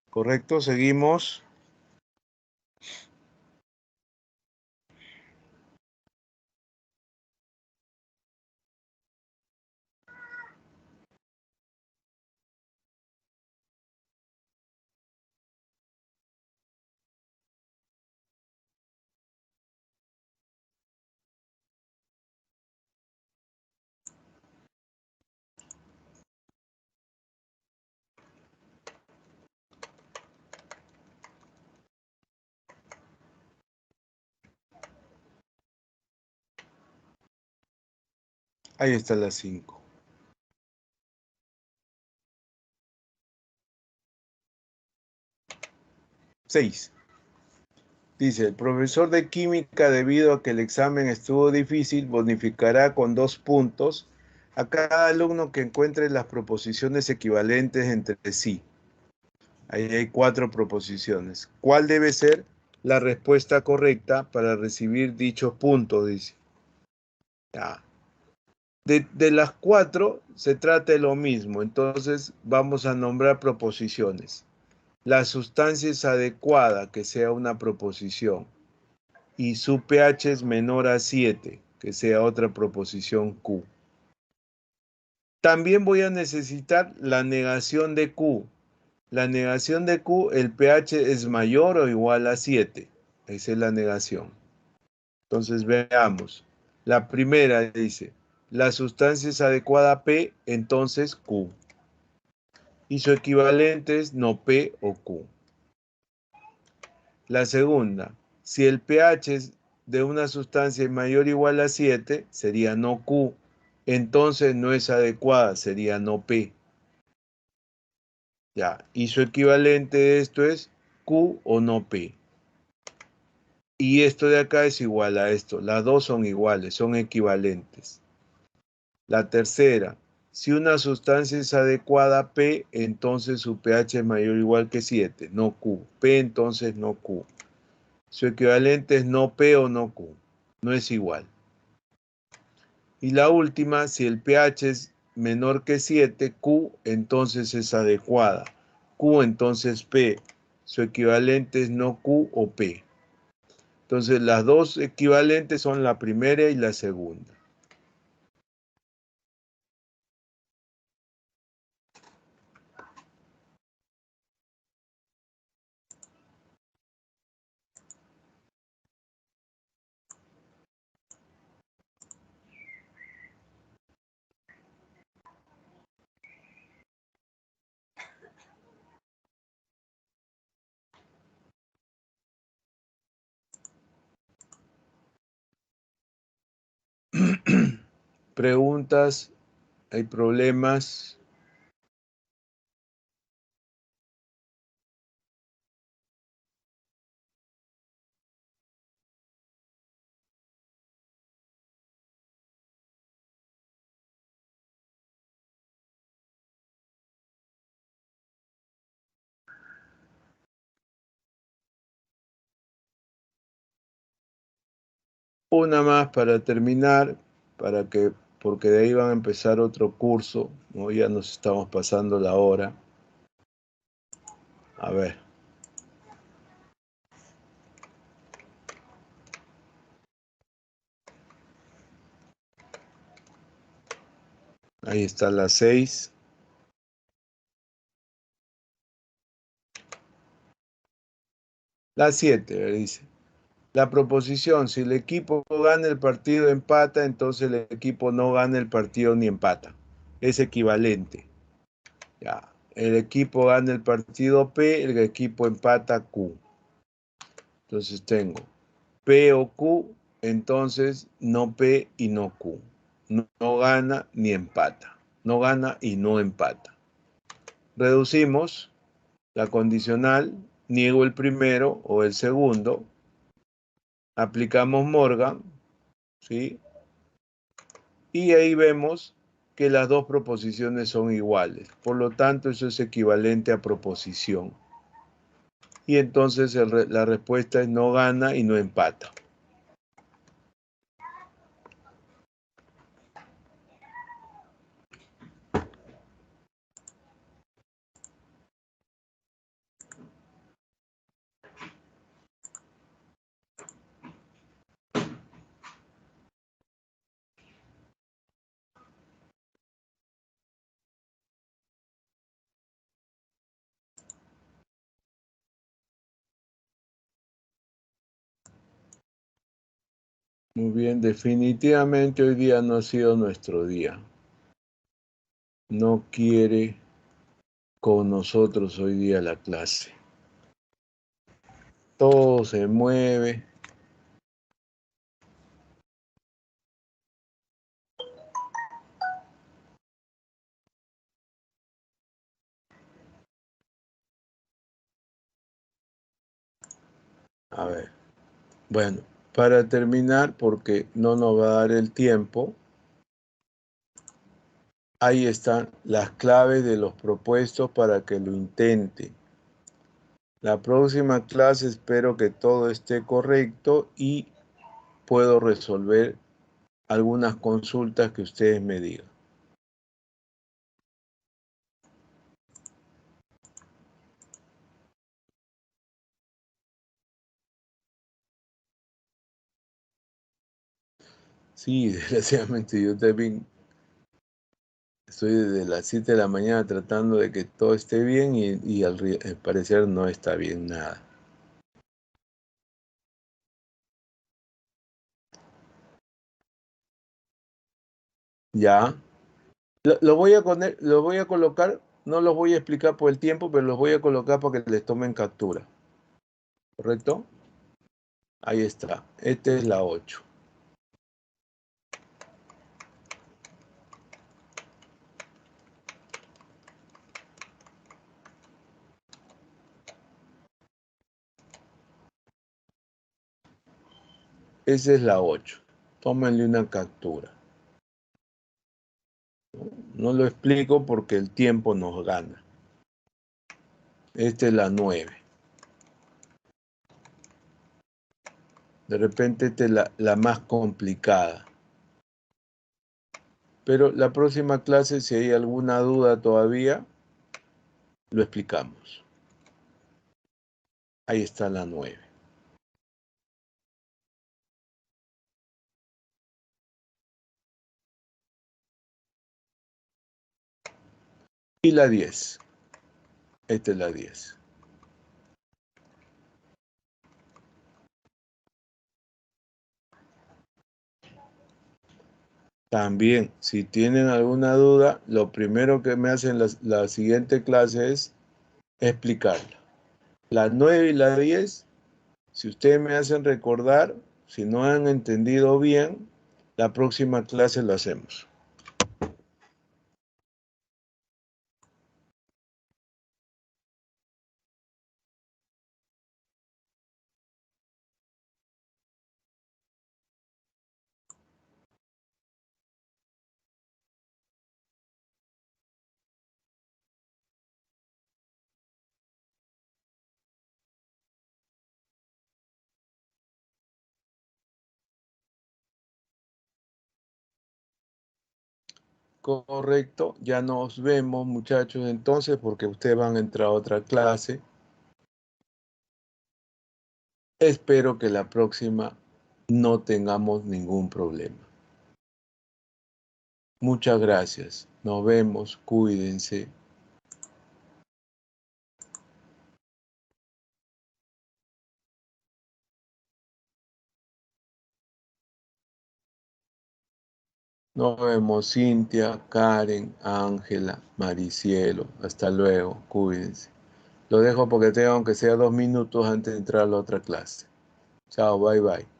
¿Correcto? Seguimos. Ahí está la 5. Seis. Dice, el profesor de química, debido a que el examen estuvo difícil, bonificará con 2 puntos a cada alumno que encuentre las proposiciones equivalentes entre sí. Ahí hay 4 proposiciones. ¿Cuál debe ser la respuesta correcta para recibir dichos puntos? Dice. Ya. De las 4 se trata de lo mismo, entonces vamos a nombrar proposiciones. La sustancia es adecuada, que sea una proposición, y su pH es menor a 7, que sea otra proposición Q. También voy a necesitar la negación de Q. La negación de Q, el pH es mayor o igual a 7. Esa es la negación. Entonces veamos. La primera dice, la sustancia es adecuada a P, entonces Q. Y su equivalente es no P o Q. La segunda, si el pH de una sustancia es mayor o igual a 7, sería no Q. Entonces no es adecuada, sería no P. Ya, y su equivalente de esto es Q o no P. Y esto de acá es igual a esto. Las dos son iguales, son equivalentes. La tercera, si una sustancia es adecuada a P, entonces su pH es mayor o igual que 7, no Q. P entonces no Q. Su equivalente es no P o no Q. No es igual. Y la última, si el pH es menor que 7, Q entonces es adecuada. Q entonces P. Su equivalente es no Q o P. Entonces las dos equivalentes son la primera y la segunda. Preguntas, hay problemas. Una más para terminar, porque de ahí van a empezar otro curso, ¿no? Ya nos estamos pasando la hora. A ver. Ahí está la 6. La 7, dice. La proposición, si el equipo gana el partido empata, entonces el equipo no gana el partido ni empata. Es equivalente. Ya. El equipo gana el partido P, el equipo empata Q. Entonces tengo P o Q, entonces no P y no Q. No gana ni empata. No gana y no empata. Reducimos la condicional, niego el primero o el segundo. Aplicamos Morgan, ¿sí? Y ahí vemos que las dos proposiciones son iguales. Por lo tanto, eso es equivalente a proposición. Y entonces la respuesta es no gana y no empata. Muy bien, definitivamente hoy día no ha sido nuestro día. No quiere con nosotros hoy día la clase. Todo se mueve. A ver. Bueno, para terminar, porque no nos va a dar el tiempo, ahí están las claves de los propuestos para que lo intente. La próxima clase espero que todo esté correcto y puedo resolver algunas consultas que ustedes me digan. Sí, desgraciadamente yo también estoy desde las 7 de la mañana tratando de que todo esté bien y al parecer no está bien nada. Ya. Lo voy a lo voy a colocar, no los voy a explicar por el tiempo, pero los voy a colocar para que les tomen captura. ¿Correcto? Ahí está. Esta es la 8. Esa es la 8. Tómenle una captura. No lo explico porque el tiempo nos gana. Esta es la 9. De repente esta es la más complicada. Pero la próxima clase, si hay alguna duda todavía, lo explicamos. Ahí está la 9. Y la 10. Esta es la 10. También, si tienen alguna duda, lo primero que me hacen la siguiente clase es explicarla. La 9 y la 10, si ustedes me hacen recordar, si no han entendido bien, la próxima clase lo hacemos. Correcto, ya nos vemos muchachos entonces porque ustedes van a entrar a otra clase. Espero que la próxima no tengamos ningún problema. Muchas gracias. Nos vemos. Cuídense. Nos vemos, Cintia, Karen, Ángela, Maricielo. Hasta luego. Cuídense. Lo dejo porque tengo aunque sea 2 minutos antes de entrar a la otra clase. Chao, bye bye.